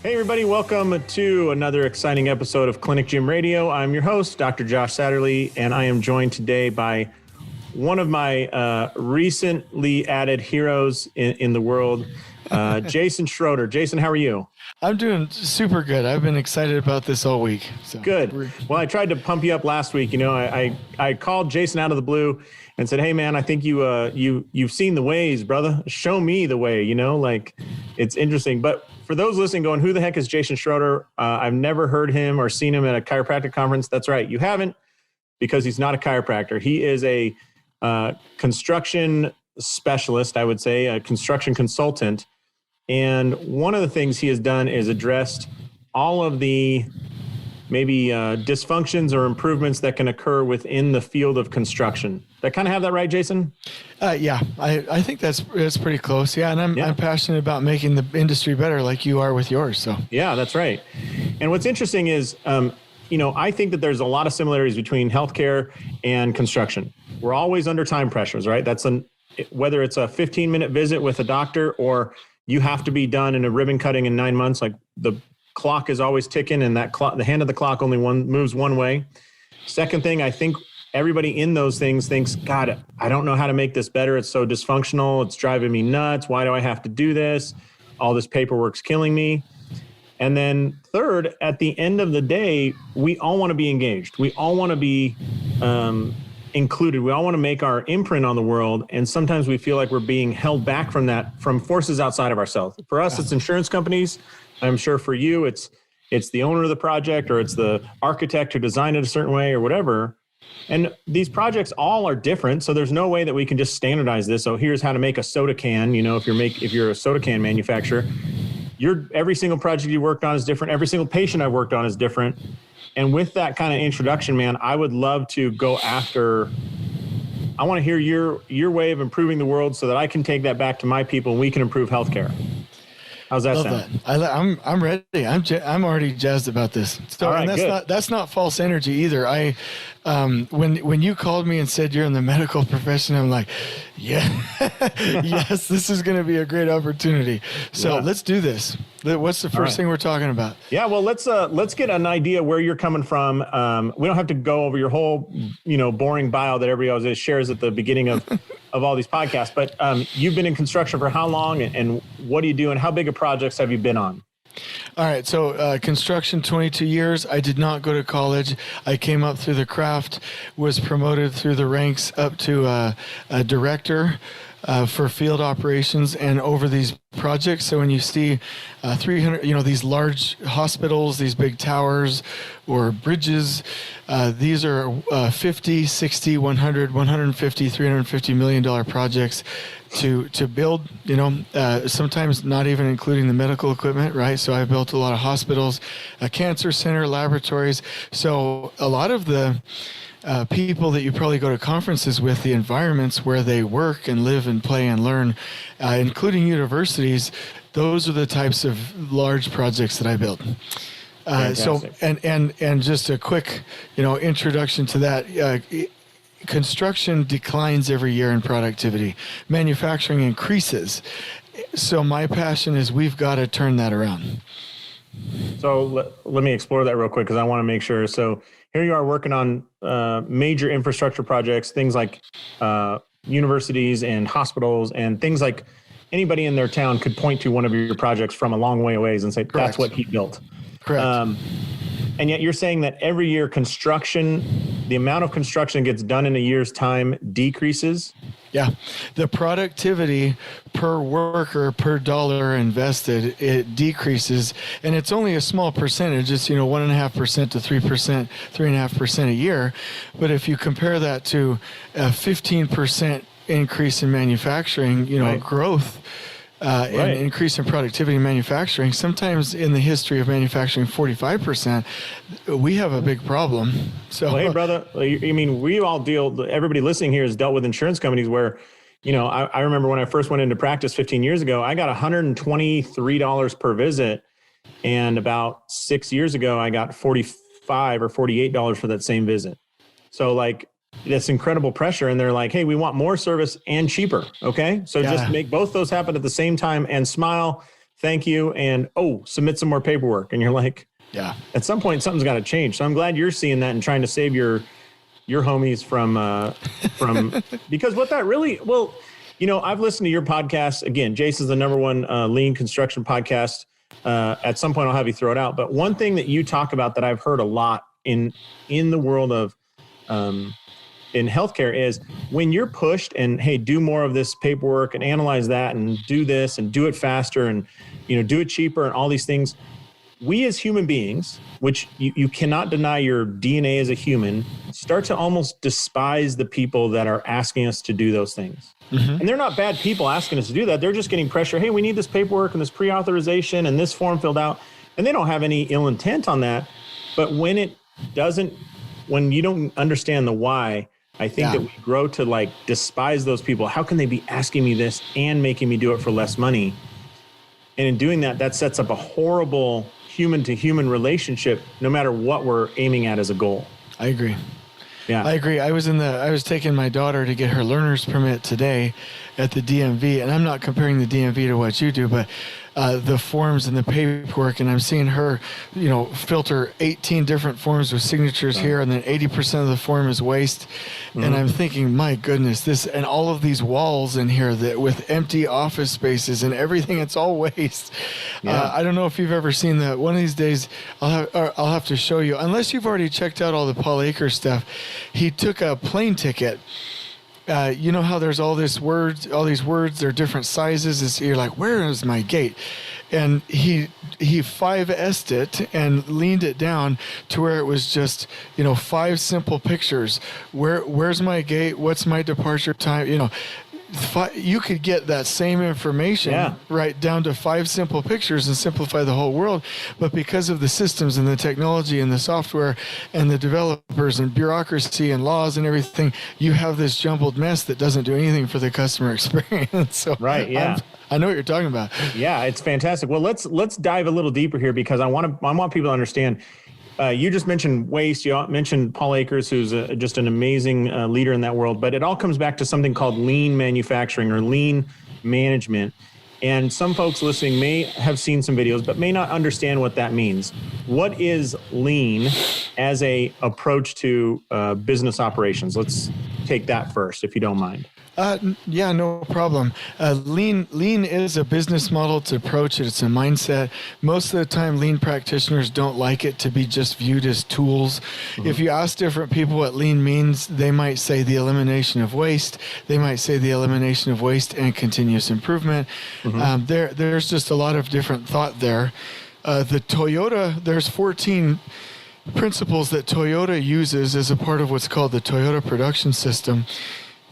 Hey, everybody. Welcome to another exciting episode of Clinic Gym Radio. I'm your host, Dr. Josh Satterley, and I am joined today by one of my recently added heroes in the world, Jason Schroeder. Jason, how are you? I'm doing super good. I've been excited about this all week. So. Good. Well, I tried to pump you up last week. You know, I called Jason out of the blue and said, "Hey, man, I think you've seen the ways, brother. Show me the way." You know, like it's interesting. But for those listening, going, "Who the heck is Jason Schroeder?" I've never heard him or seen him at a chiropractic conference. That's right, you haven't, because he's not a chiropractor. He is a construction specialist, I would say, a construction consultant. And one of the things he has done is addressed all of the maybe dysfunctions or improvements that can occur within the field of construction. Did I kind of have that right, Jason? Yeah, I think that's pretty close. Yeah, and I'm passionate about making the industry better, like you are with yours. So yeah, that's right. And what's interesting is, I think that there's a lot of similarities between healthcare and construction. We're always under time pressures, right? Whether it's a 15-minute visit with a doctor or you have to be done in a ribbon cutting in 9 months. Like the clock is always ticking, and the hand of the clock only moves one way. Second thing, I think everybody in those things thinks, God, I don't know how to make this better. It's so dysfunctional. It's driving me nuts. Why do I have to do this? All this paperwork's killing me. And then third, at the end of the day, we all want to be engaged. We all want to be included. We all want to make our imprint on the world. And sometimes we feel like we're being held back from that, from forces outside of ourselves. For us, it's insurance companies. I'm sure for you, it's the owner of the project, or it's the architect who designed it a certain way or whatever. And these projects all are different. So there's no way that we can just standardize this. So here's how to make a soda can. You know, if you're a soda can manufacturer, every single project you worked on is different. Every single patient I've worked on is different. And with that kind of introduction, man, I would love to go after. I want to hear your way of improving the world so that I can take that back to my people and we can improve healthcare. How's that sound? I'm ready. I'm already jazzed about this. So, all right, and that's not false energy either. When you called me and said you're in the medical profession, I'm like, yeah, yes, this is going to be a great opportunity. So let's do this. What's the first thing we're talking about? Yeah, well, let's get an idea where you're coming from. We don't have to go over your whole, boring bio that everybody always shares at the beginning of all these podcasts. But you've been in construction for how long, and what do you do, and how big of projects have you been on? All right. So construction, 22 years. I did not go to college. I came up through the craft, was promoted through the ranks up to a director for field operations and over these projects. So when you see 300, these large hospitals, these big towers or bridges, these are 50, 60, 100, 150, $350 million projects to build, sometimes not even including the medical equipment, right? So I built a lot of hospitals, a cancer center, laboratories. So a lot of the people that you probably go to conferences with, the environments where they work and live and play and learn, including universities, those are the types of large projects that I built. So, and just a quick, introduction to that. Construction declines every year in productivity. Manufacturing increases. So my passion is we've got to turn that around. So let me explore that real quick, because I want to make sure. So here you are working on major infrastructure projects, things like universities and hospitals, and things like anybody in their town could point to one of your projects from a long way away and say, Correct. That's what he built. Correct. And yet you're saying that every year the amount of construction gets done in a year's time decreases? Yeah. The productivity per worker, per dollar invested, it decreases. And it's only a small percentage. It's, 1.5% to 3%, 3.5% a year. But if you compare that to a 15% increase in manufacturing, growth, and increase in productivity in manufacturing, sometimes in the history of manufacturing, 45%, we have a big problem. So, well, hey, brother, we all everybody listening here has dealt with insurance companies where, I remember when I first went into practice 15 years ago, I got $123 per visit. And about 6 years ago, I got $45 or $48 for that same visit. So that's incredible pressure. And they're like, hey, we want more service and cheaper. Okay. So just make both those happen at the same time and smile. thank you, and submit some more paperwork. And you're like, Yeah. At some point, something's got to change. So I'm glad you're seeing that and trying to save your homies from because what that really, I've listened to your podcast. Again, Jason's the number one lean construction podcast. At some point I'll have you throw it out. But one thing that you talk about that I've heard a lot in the world of in healthcare is when you're pushed and, hey, do more of this paperwork and analyze that and do this and do it faster and, do it cheaper and all these things. We as human beings, which you cannot deny your DNA as a human, start to almost despise the people that are asking us to do those things. Mm-hmm. And they're not bad people asking us to do that. They're just getting pressure. Hey, we need this paperwork and this pre-authorization and this form filled out. And they don't have any ill intent on that. But when you don't understand the why, I think that we grow to despise those people. How can they be asking me this and making me do it for less money? And in doing that, that sets up a horrible human to human relationship, no matter what we're aiming at as a goal. I agree. Yeah, I agree. I was taking my daughter to get her learner's permit today at the DMV, and I'm not comparing the DMV to what you do, but the forms and the paperwork, and I'm seeing her, filter 18 different forms with signatures here, and then 80% of the form is waste. Mm-hmm. And I'm thinking, my goodness, this and all of these walls in here that with empty office spaces and everything, it's all waste. Yeah. I don't know if you've ever seen that. One of these days, I'll have to show you. Unless you've already checked out all the Paul Akers stuff, he took a plane ticket. You know how there's all these words, they're different sizes. You're like, where is my gate? And he 5S'd it and leaned it down to where it was just, 5 simple pictures. Where's my gate? What's my departure time? You could get that same information right down to 5 simple pictures and simplify the whole world. But because of the systems and the technology and the software and the developers and bureaucracy and laws and everything, you have this jumbled mess that doesn't do anything for the customer experience. So right, yeah. I know what you're talking about. Yeah, it's fantastic. Well, let's dive a little deeper here because I want people to understand. You just mentioned waste. You mentioned Paul Akers, who's just an amazing leader in that world. But it all comes back to something called lean manufacturing or lean management. And some folks listening may have seen some videos, but may not understand what that means. What is lean as a approach to business operations? Let's take that first, if you don't mind. Yeah, no problem. Lean is a business model to approach it. It's a mindset. Most of the time, lean practitioners don't like it to be just viewed as tools. Mm-hmm. If you ask different people what lean means, they might say the elimination of waste. They might say the elimination of waste and continuous improvement. Mm-hmm. There's just a lot of different thought there. There's 14 principles that Toyota uses as a part of what's called the Toyota production system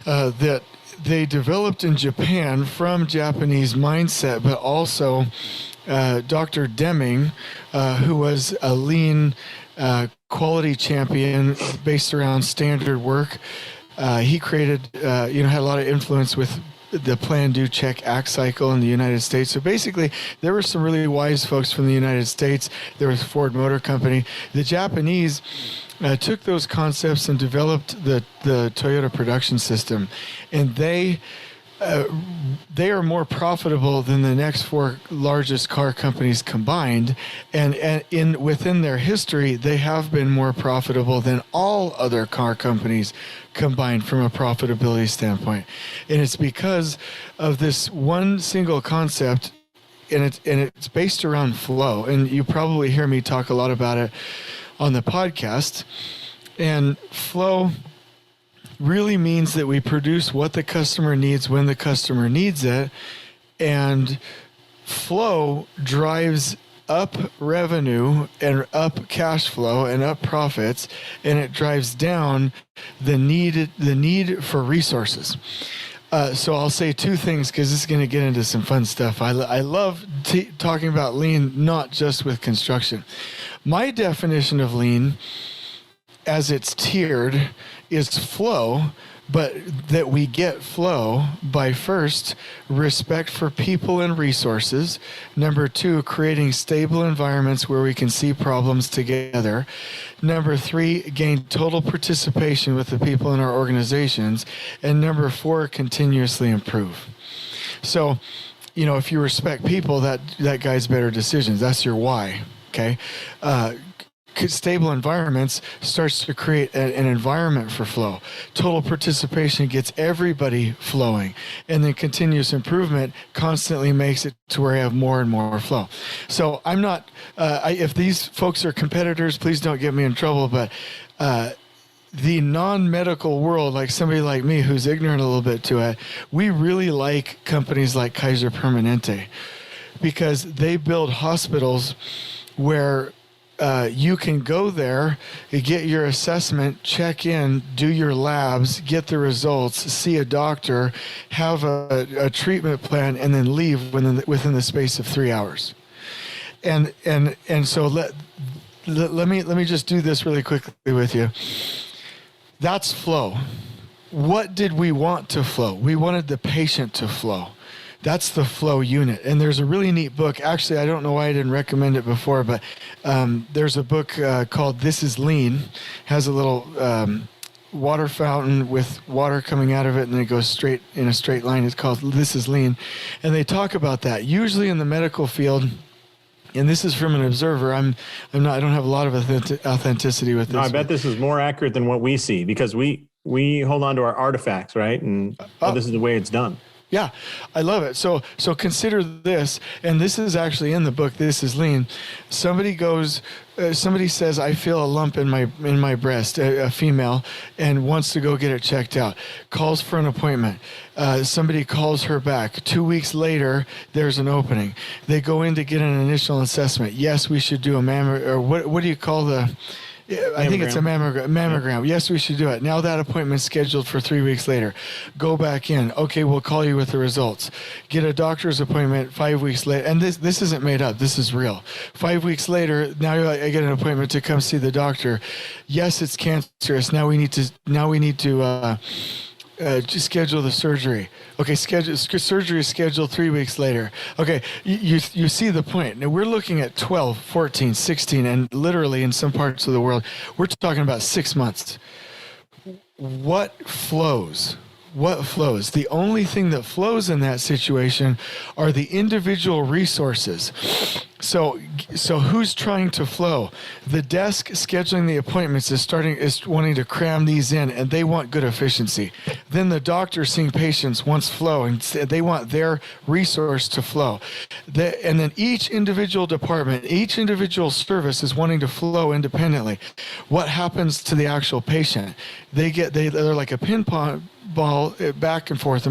that they developed in Japan from Japanese mindset, but also Dr. Deming, who was a lean quality champion based around standard work. He created, had a lot of influence with the plan, do, check, act cycle in the United States. So basically, there were some really wise folks from the United States. There was Ford Motor Company. The Japanese took those concepts and developed the Toyota production system. And they are more profitable than the next 4 largest car companies combined. And within their history, they have been more profitable than all other car companies combined from a profitability standpoint. And it's because of this one single concept, and it's based around flow. And you probably hear me talk a lot about it on the podcast. And flow really means that we produce what the customer needs when the customer needs it. And flow drives up revenue and up cash flow and up profits, and it drives down the need for resources. So I'll say 2 things because this is going to get into some fun stuff. I love talking about lean, not just with construction. My definition of lean, as it's tiered, is flow, but that we get flow by first, respect for people and resources. Number 2, creating stable environments where we can see problems together. Number 3, gain total participation with the people in our organizations. And number 4, continuously improve. So, if you respect people, that guides better decisions. That's your why. Okay. Stable environments starts to create an environment for flow. Total participation gets everybody flowing, and then continuous improvement constantly makes it to where I have more and more flow. So I'm not, if these folks are competitors, please don't get me in trouble, but the non-medical world, like somebody like me who's ignorant a little bit to it, we really like companies like Kaiser Permanente, because they build hospitals where you can go there, get your assessment, check in, do your labs, get the results, see a doctor, have a treatment plan, and then leave within the space of 3 hours. And so let me just do this really quickly with you. That's flow. What did we want to flow? We wanted the patient to flow. That's the flow unit. And there's a really neat book. Actually, I don't know why I didn't recommend it before, but there's a book called This is Lean. Has a little water fountain with water coming out of it, and then it goes straight in a straight line. It's called This is Lean. And they talk about that. Usually in the medical field, and this is from an observer. I don't have a lot of authenticity with this. No, I bet this is more accurate than what we see, because we hold on to our artifacts, right? And this is the way it's done. Yeah, I love it. So consider this, and this is actually in the book. This is Lean. Somebody says, I feel a lump in my breast, a female, and wants to go get it checked out. Calls for an appointment. Somebody calls her back. 2 weeks later, there's an opening. They go in to get an initial assessment. Yes, we should do a mammogram, or what do you call the? I think it's a mammogram. Yes, we should do it. Now that appointment's scheduled for 3 weeks later. Go back in. Okay, we'll call you with the results. Get a doctor's appointment 5 weeks later. And this isn't made up. This is real. 5 weeks later, now I get an appointment to come see the doctor. Yes, it's cancerous. Now we need to just schedule the surgery. Okay, surgery is scheduled 3 weeks later. Okay, you see the point. Now we're looking at 12, 14, 16, and literally in some parts of the world, we're talking about 6 months. What flows? What flows? The only thing that flows in that situation are the individual resources. So who's trying to flow? The desk scheduling the appointments is wanting to cram these in, and they want good efficiency. Then the doctor seeing patients wants flow, and they want their resource to flow. And then each individual department, each individual service is wanting to flow independently. What happens to the actual patient? They're like a ping pong ball back and forth,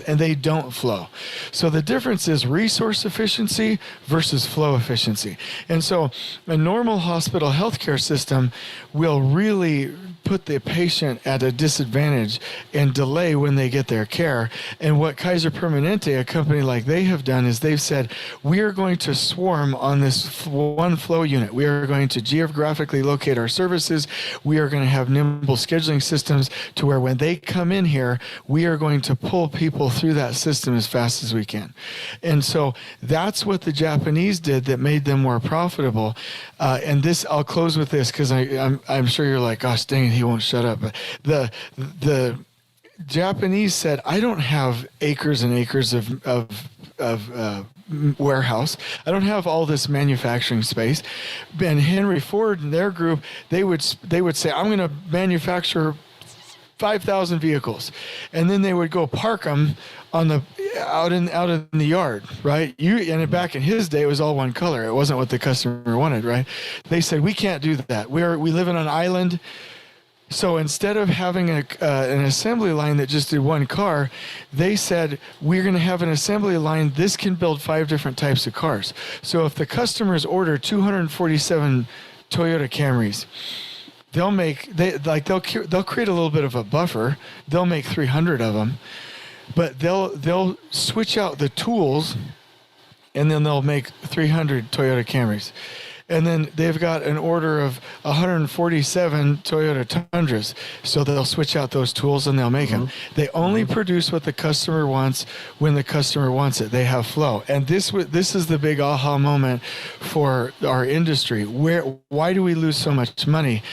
and they don't flow. So the difference is resource efficiency versus flow efficiency. And so a normal hospital healthcare system will really put the patient at a disadvantage and delay when they get their care. And what Kaiser Permanente, a company like they have done, is they've said, we are going to swarm on this one flow unit. We are going to geographically locate our services. We are going to have nimble scheduling systems to where when they come in here, we are going to pull people through that system as fast as we can. And so that's what the Japanese did that made them more profitable. And this, I'll close with this, because I'm sure you're like, gosh, dang it, he won't shut up. But the Japanese said, I don't have acres and acres of warehouse. I don't have all this manufacturing space. And Henry Ford and their group, they would say, I'm going to manufacture 5,000 vehicles, and then they would go park them out in the yard, right? And back in his day, it was all one color. It wasn't what the customer wanted, right? They said, we can't do that. We live in an island. So instead of having an assembly line that just did one car, they said, we're going to have an assembly line. This can build 5 different types of cars. So if the customers order 247 Toyota Camrys, they'll create a little bit of a buffer. They'll make 300 of them, but they'll switch out the tools, and then they'll make 300 Toyota Camrys. And then they've got an order of 147 Toyota Tundras. So they'll switch out those tools and they'll make them. They only produce what the customer wants when the customer wants it. They have flow. And this is the big aha moment for our industry. Why do we lose so much money?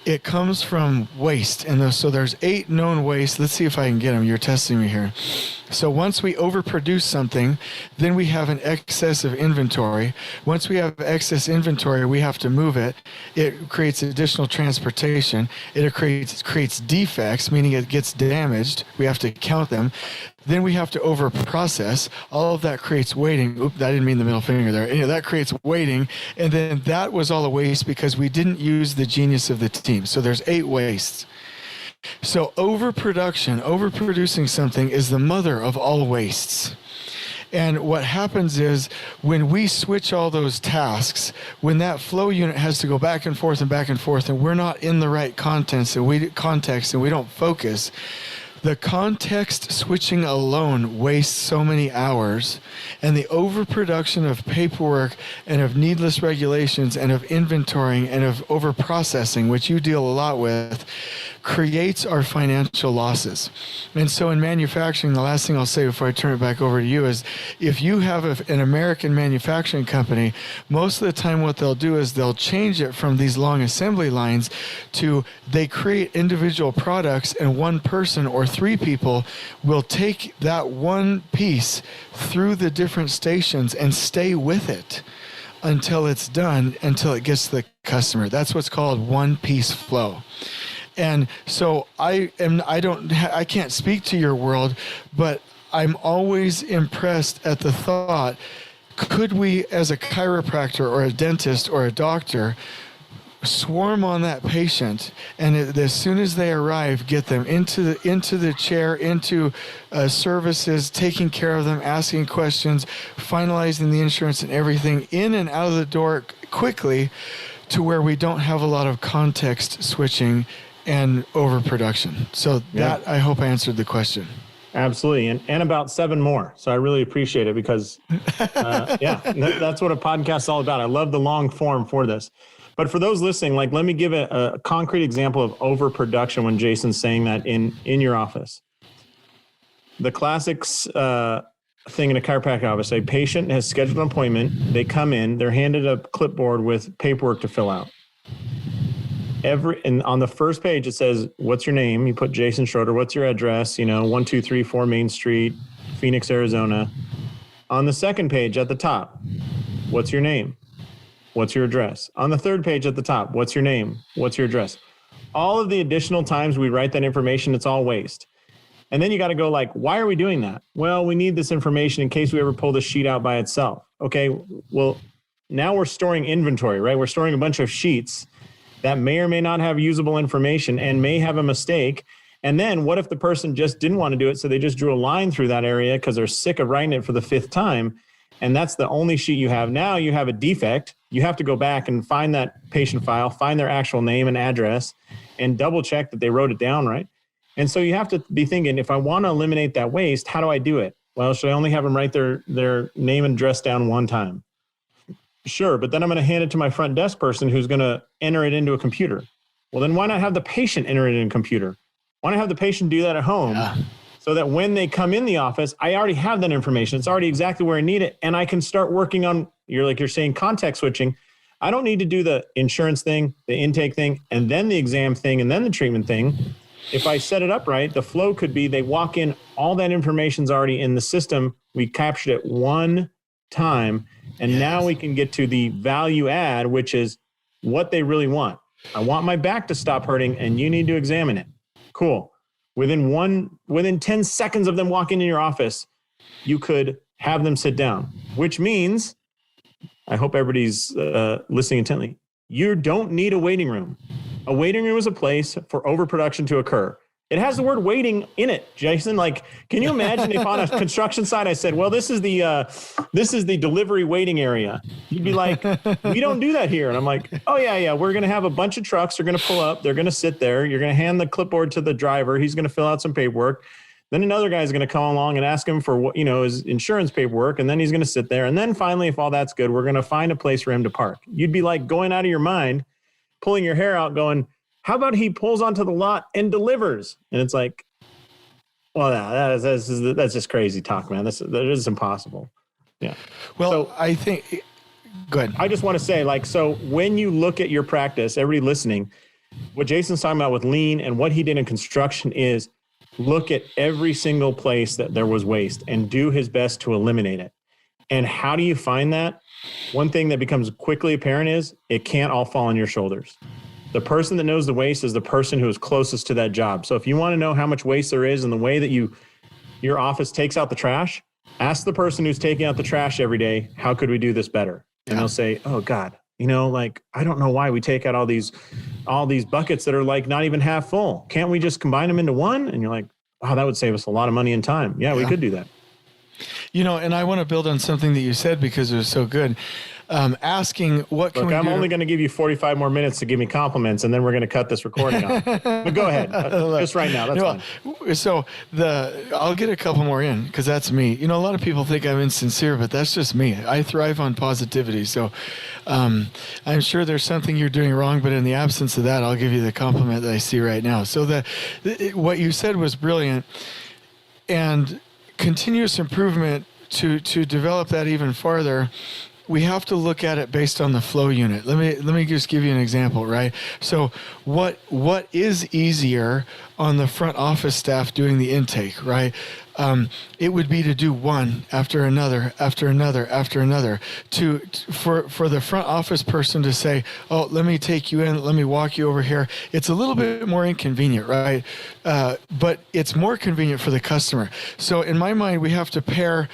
It comes from waste. And so there's 8 known wastes. Let's see if I can get them. You're testing me here. So once we overproduce something, then we have an excess of inventory. Once we have excess inventory, we have to move it. It creates additional transportation. It creates defects, meaning it gets damaged. We have to count them. Then we have to overprocess. All of that creates waiting. Oop, I didn't mean the middle finger there. That creates waiting. And then that was all a waste because we didn't use the genius of the team. So there's 8 wastes. So overproducing something is the mother of all wastes. And what happens is when we switch all those tasks, when that flow unit has to go back and forth, and we're not in the right context and we don't focus, the context switching alone wastes so many hours, and the overproduction of paperwork and of needless regulations and of inventorying and of overprocessing, which you deal a lot with, creates our financial losses. And so in manufacturing, the last thing I'll say before I turn it back over to you is if you have an American manufacturing company, most of the time what they'll do is they'll change it from these long assembly lines to they create individual products, and one person or 3 people will take that one piece through the different stations and stay with it until it's done, until it gets to the customer. That's what's called one-piece flow. And so I can't speak to your world, but I'm always impressed at the thought, could we, as a chiropractor or a dentist or a doctor, swarm on that patient, and as soon as they arrive, get them into the chair, into services, taking care of them, asking questions, finalizing the insurance and everything, in and out of the door quickly, to where we don't have a lot of context switching and overproduction. So that, I hope I answered the question. Absolutely. And about 7 more. So I really appreciate it because, that's what a podcast is all about. I love the long form for this. But for those listening, let me give a concrete example of overproduction when Jason's saying that in your office. The classics thing in a chiropractic office, a patient has scheduled an appointment. They come in, they're handed a clipboard with paperwork to fill out. And on the first page, it says, what's your name? You put Jason Schroeder. What's your address? 1234 Main Street, Phoenix, Arizona. On the second page at the top, what's your name? What's your address? On the third page at the top, what's your name? What's your address? All of the additional times we write that information, it's all waste. And then you got to go why are we doing that? Well, we need this information in case we ever pull the sheet out by itself. Okay, well, now we're storing inventory, right? We're storing a bunch of sheets that may or may not have usable information and may have a mistake. And then what if the person just didn't want to do it, so they just drew a line through that area because they're sick of writing it for the 5th time, and that's the only sheet you have. Now you have a defect. You have to go back and find that patient file, find their actual name and address, and double check that they wrote it down right. And so you have to be thinking, if I want to eliminate that waste, how do I do it? Well, should I only have them write their name and address down one time? Sure, but then I'm going to hand it to my front desk person who's going to enter it into a computer. Well, then why not have the patient enter it in a computer? Why not have the patient do that at home so that when they come in the office, I already have that information. It's already exactly where I need it, and I can start working on, you're saying, context switching. I don't need to do the insurance thing, the intake thing, and then the exam thing, and then the treatment thing. If I set it up right, the flow could be they walk in, all that information's already in the system. We captured it one time. And now we can get to the value add, which is what they really want. I want my back to stop hurting, and you need to examine it. Cool. Within 10 seconds of them walking in your office, you could have them sit down, which means, I hope everybody's listening intently, you don't need a waiting room. A waiting room is a place for overproduction to occur. It has the word waiting in it, Jason. Can you imagine if on a construction site I said, well, this is the delivery waiting area. You'd be like, we don't do that here. And I'm like, oh yeah. We're going to have a bunch of trucks. They're going to pull up. They're going to sit there. You're going to hand the clipboard to the driver. He's going to fill out some paperwork. Then another guy's going to come along and ask him for his insurance paperwork. And then he's going to sit there. And then finally, if all that's good, we're going to find a place for him to park. You'd be like going out of your mind, pulling your hair out going, how about he pulls onto the lot and delivers? And it's like, well, that's just crazy talk, man. That is impossible. Yeah. Well, so, I think, go ahead. I just want to say, so when you look at your practice, everybody listening, what Jason's talking about with lean and what he did in construction is look at every single place that there was waste and do his best to eliminate it. And how do you find that? One thing that becomes quickly apparent is it can't all fall on your shoulders. The person that knows the waste is the person who is closest to that job. So if you want to know how much waste there is in the way that your office takes out the trash, ask the person who's taking out the trash every day, how could we do this better? And they'll say, oh God, I don't know why we take out all these buckets that are like not even half full. Can't we just combine them into one? And you're like, wow, that would save us a lot of money and time. Yeah, we could do that. And I want to build on something that you said because it was so good. Asking what can we do? I'm only going to give you 45 more minutes to give me compliments, and then we're going to cut this recording off. But go ahead, just right now. That's fine. So I'll get a couple more in because that's me. A lot of people think I'm insincere, but that's just me. I thrive on positivity. So I'm sure there's something you're doing wrong, but in the absence of that, I'll give you the compliment that I see right now. So what you said was brilliant, and continuous improvement to develop that even farther. We have to look at it based on the flow unit. Let me just give you an example, right? So what is easier on the front office staff doing the intake, right? It would be to do one after another, after another, after another. For the front office person to say, oh, let me take you in, let me walk you over here. It's a little bit more inconvenient, right? But it's more convenient for the customer. So in my mind, we have to pair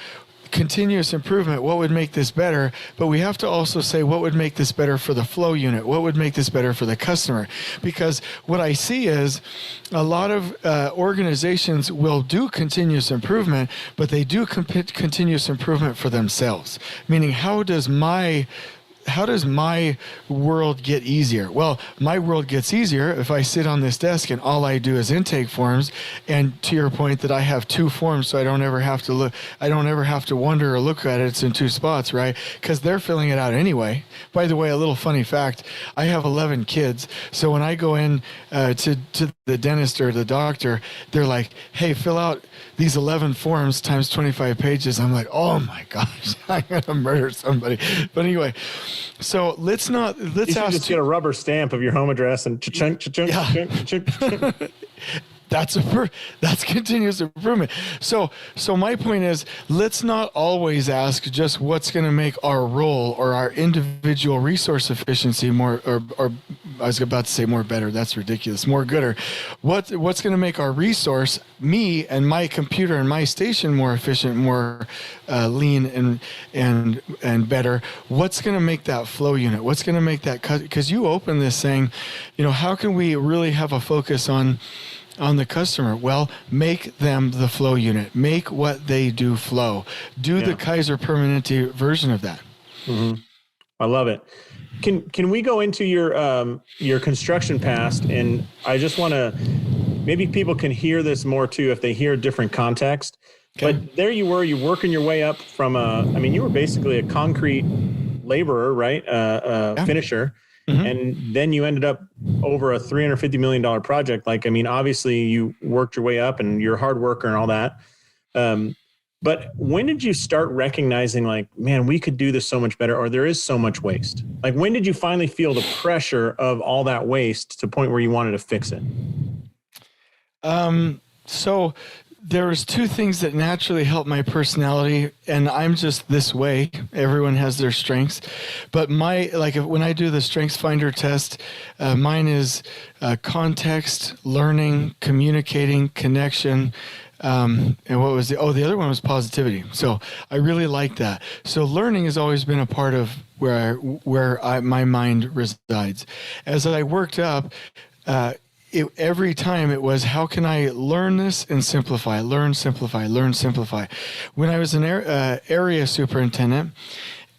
continuous improvement, what would make this better, but we have to also say what would make this better for the flow unit, what would make this better for the customer, because what I see is a lot of organizations will do continuous improvement, but they do continuous improvement for themselves, meaning how does my world get easier? Well, my world gets easier if I sit on this desk and all I do is intake forms. And to your point that I have two forms, so I don't ever have to look, I don't ever have to wonder or look at it. It's in two spots, right? Because they're filling it out anyway. By the way, a little funny fact, I have 11 kids. So when I go in to the dentist or the doctor, they're like, hey, fill out these 11 forms times 25 pages. I'm like, oh my gosh, I'm going to murder somebody. But anyway, so let's just get a rubber stamp of your home address and cha-chunk, cha-chunk, cha-chunk, cha-chunk. That's continuous improvement. So my point is, let's not always ask just what's going to make our role or our individual resource efficiency more, or I was about to say more better. That's ridiculous. More gooder. What's going to make our resource, me and my computer and my station, more efficient, more lean and better? What's going to make that flow unit? What's going to make that cut? Because you open this saying, how can we really have a focus on the customer? Well, make them the flow unit. Make what they do flow. Do the Kaiser Permanente version of that. Mm-hmm. I love it. Can we go into your construction past? And I just want to, maybe people can hear this more too if they hear a different context. Okay. But there you were, you're working your way up from you were basically a concrete laborer, right? Finisher. Mm-hmm. And then you ended up over a $350 million project. Obviously you worked your way up and you're a hard worker and all that. But when did you start recognizing man, we could do this so much better, or there is so much waste? When did you finally feel the pressure of all that waste to the point where you wanted to fix it? So there's two things that naturally help my personality, and I'm just this way. Everyone has their strengths, but when I do the Strengths Finder test, mine is context, learning, communicating, connection, and what was the other one was positivity. So I really like that. So learning has always been a part of where my mind resides. As I worked up, every time it was, how can I learn this and simplify, learn, simplify, learn, simplify. When I was an area superintendent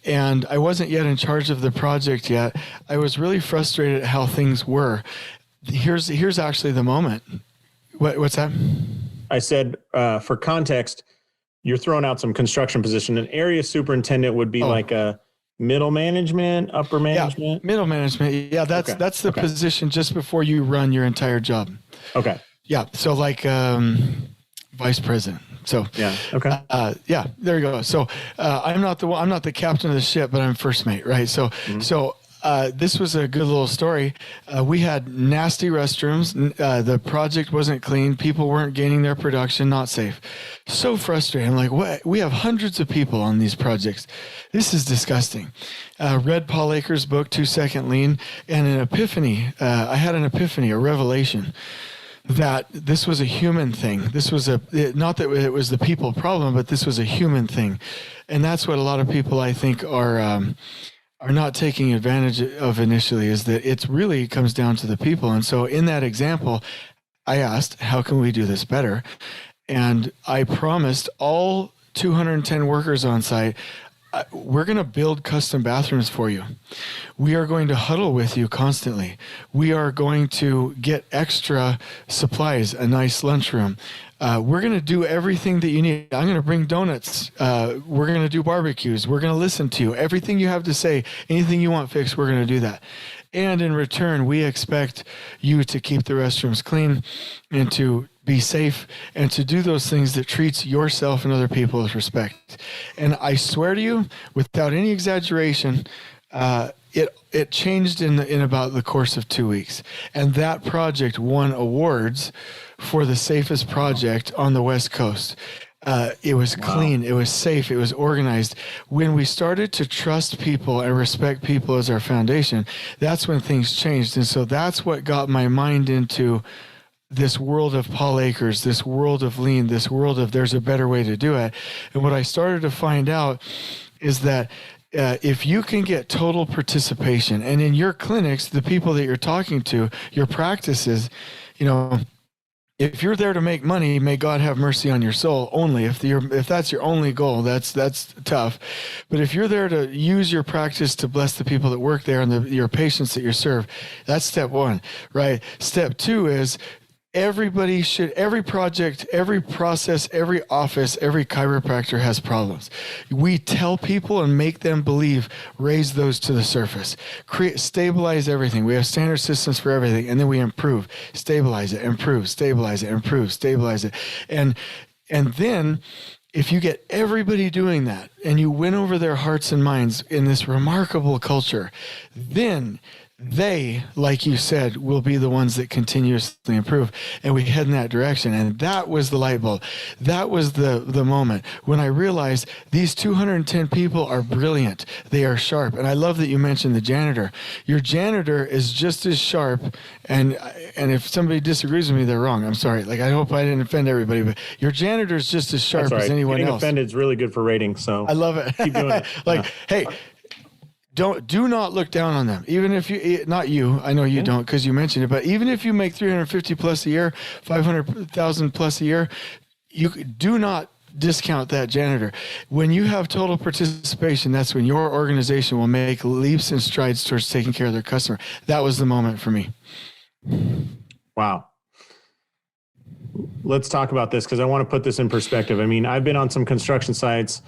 and I wasn't yet in charge of the project yet, I was really frustrated at how things were. Here's actually the moment. What's that? I said, for context, you're throwing out some construction position. An area superintendent would be like a middle management, upper management? Yeah, middle management. Yeah, that's the position just before you run your entire job. Okay. Yeah, so vice president. So yeah, okay. There you go. So I'm not the captain of the ship, but I'm first mate, right? So this was a good little story. We had nasty restrooms. The project wasn't clean. People weren't gaining their production, not safe. So frustrating. I'm like, what? We have hundreds of people on these projects. This is disgusting. Read Paul Akers' book, 2 Second Lean, and an epiphany. I had an epiphany, a revelation, that this was a human thing. This was not that it was the people problem, but this was a human thing. And that's what a lot of people, I think, are not taking advantage of initially, is that it really comes down to the people. And so in that example, I asked, how can we do this better? And I promised all 210 workers on site, we're going to build custom bathrooms for you. We are going to huddle with you constantly. We are going to get extra supplies, a nice lunchroom. We're going to do everything that you need. I'm going to bring donuts. We're going to do barbecues. We're going to listen to you. Everything you have to say, anything you want fixed, we're going to do that. And in return, we expect you to keep the restrooms clean and to be safe and to do those things that treats yourself and other people with respect. And I swear to you, without any exaggeration, it changed in about the course of 2 weeks. And that project won awards for the safest project on the West Coast. It was clean, it was safe, it was organized. When we started to trust people and respect people as our foundation, that's when things changed. And so that's what got my mind into this world of Paul Akers, this world of lean, this world of there's a better way to do it. And what I started to find out is that if you can get total participation, and in your clinics, the people that you're talking to, your practices, if you're there to make money, may God have mercy on your soul only. If that's your only goal, that's tough. But if you're there to use your practice to bless the people that work there and your patients that you serve, that's step one, right? Step two is every project, every process, every office, every chiropractor has problems. We tell people and make them believe, raise those to the surface, stabilize everything. We have standard systems for everything, and then we improve, stabilize it, improve, stabilize it, improve, stabilize it. And then if you get everybody doing that and you win over their hearts and minds in this remarkable culture, then they, like you said, will be the ones that continuously improve, and we head in that direction. And that was the light bulb. That was the moment when I realized these 210 people are brilliant. They are sharp. And I love that you mentioned the janitor. Your janitor is just as sharp, and if somebody disagrees with me, they're wrong. I'm sorry. I hope I didn't offend everybody, but your janitor is just as sharp as anyone Getting else. Offended is really good for ratings, so I love it. Keep doing it. Hey, do not look down on them. Even if not you, I know you don't because you mentioned it, but even if you make 350 plus a year, 500,000 plus a year, you do not discount that janitor. When you have total participation, that's when your organization will make leaps and strides towards taking care of their customer. That was the moment for me. Wow. Let's talk about this because I want to put this in perspective. I mean, I've been on some construction sites.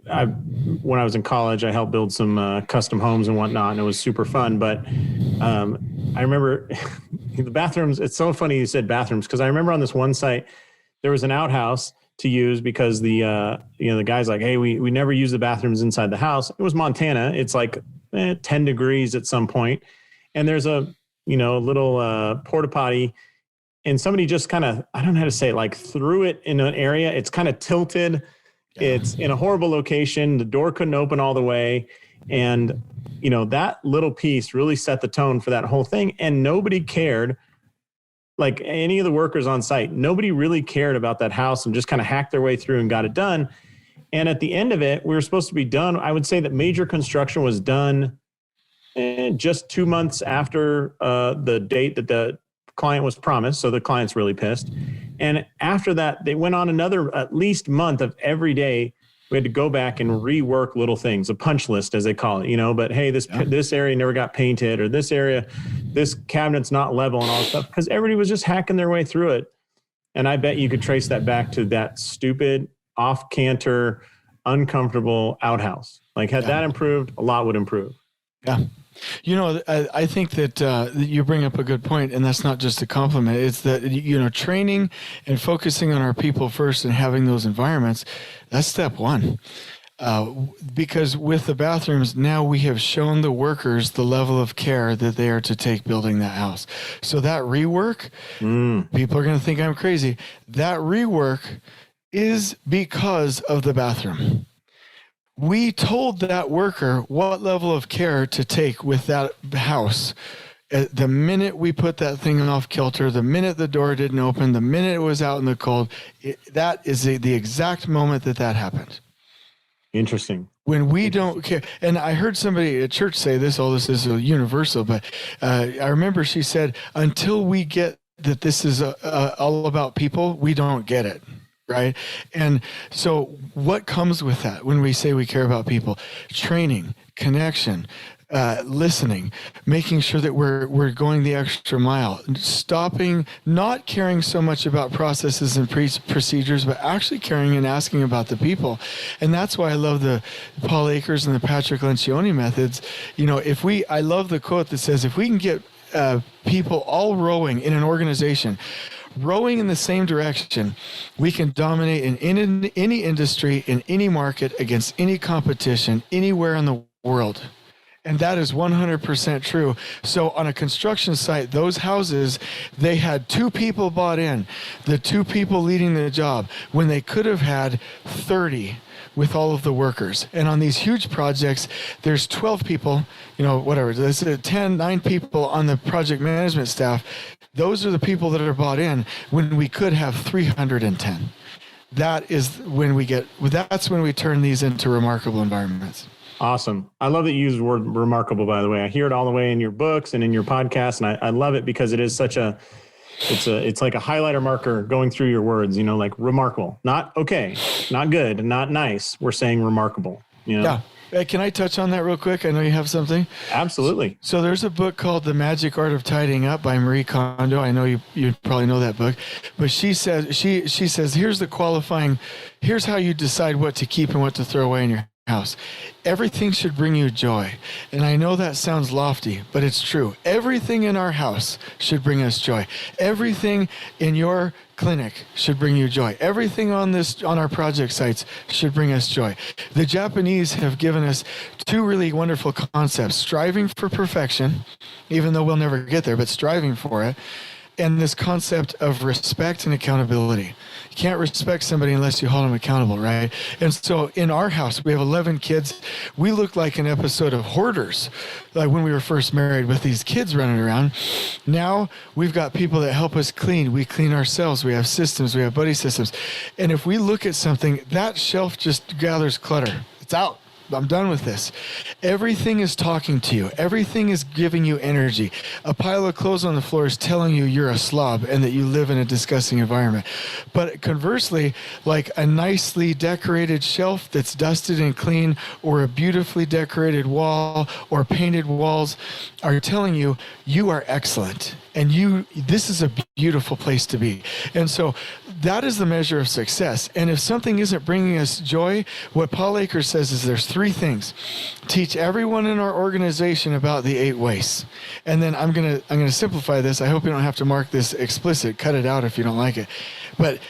When I was in college, I helped build some custom homes and whatnot, and it was super fun. But I remember the bathrooms. It's so funny you said bathrooms because I remember on this one site there was an outhouse to use because the guy's like, hey, we never use the bathrooms inside the house. It was Montana. It's like 10 degrees at some point, and there's a little porta potty. And somebody just kind of, I don't know how to say it, threw it in an area. It's kind of tilted. It's in a horrible location. The door couldn't open all the way. And, that little piece really set the tone for that whole thing. And nobody cared, like any of the workers on site, nobody really cared about that house and just kind of hacked their way through and got it done. And at the end of it, we were supposed to be done. I would say that major construction was done just 2 months after the date that the client was promised. So the client's really pissed. And after that, they went on another at least month of every day. We had to go back and rework little things, a punch list, as they call it, but hey, this area never got painted, or this area, this cabinet's not level and all that stuff, because everybody was just hacking their way through it. And I bet you could trace that back to that stupid, off-canter, uncomfortable outhouse. Had that improved, a lot would improve. Yeah. I think that you bring up a good point, and that's not just a compliment. It's that, training and focusing on our people first and having those environments, that's step one. because with the bathrooms, now we have shown the workers the level of care that they are to take building that house. So that rework, people are going to think I'm crazy. That rework is because of the bathroom. We told that worker what level of care to take with that house. The minute we put that thing off kilter, the minute the door didn't open, the minute it was out in the cold, that is the exact moment that happened. Interesting. When we don't care, and I heard somebody at church say this, all this is universal, but I remember she said, until we get that this is all about people, we don't get it. Right. And so what comes with that when we say we care about people? Training, connection, listening, making sure that we're going the extra mile, stopping, not caring so much about processes and procedures, but actually caring and asking about the people. And that's why I love the Paul Akers and the Patrick Lencioni methods. You know, I love the quote that says, if we can get people all rowing in an organization, rowing in the same direction, we can dominate in any industry, in any market, against any competition, anywhere in the world. And that is 100% true. So on a construction site, those houses, they had 2 people bought in, the 2 people leading the job, when they could have had 30 with all of the workers. And on these huge projects, there's 12 people, whatever, there's 9 people on the project management staff. Those are the people that are bought in when we could have 310. That's when we turn these into remarkable environments. Awesome. I love that you use the word remarkable, by the way. I hear it all the way in your books and in your podcast. And I love it because it is it's like a highlighter marker going through your words, like remarkable, not okay, not good, not nice. We're saying remarkable, Yeah. Can I touch on that real quick? I know you have something. Absolutely. So there's a book called The Magic Art of Tidying Up by Marie Kondo. I know you probably know that book, but she says, here's how you decide what to keep and what to throw away in your house. Everything should bring you joy. And I know that sounds lofty, but it's true. Everything in our house should bring us joy. Everything in your clinic should bring you joy. Everything on our project sites should bring us joy. The Japanese have given us 2 really wonderful concepts: striving for perfection, even though we'll never get there, but striving for it. And this concept of respect and accountability. You can't respect somebody unless you hold them accountable, right? And so in our house, we have 11 kids. We look like an episode of Hoarders, like when we were first married, with these kids running around. Now we've got people that help us clean. We clean ourselves. We have systems. We have buddy systems. And if we look at something, that shelf just gathers clutter. It's out. I'm done with this. Everything is talking to you. Everything is giving you energy. A pile of clothes on the floor is telling you you're a slob and that you live in a disgusting environment. But conversely, like a nicely decorated shelf that's dusted and clean, or a beautifully decorated wall or painted walls, are telling you you are excellent. And this is a beautiful place to be. And so that is the measure of success. And if something isn't bringing us joy, what Paul Akers says is there's 3 things. Teach everyone in our organization about the 8 wastes. And then I'm gonna simplify this. I hope you don't have to mark this explicit. Cut it out if you don't like it. But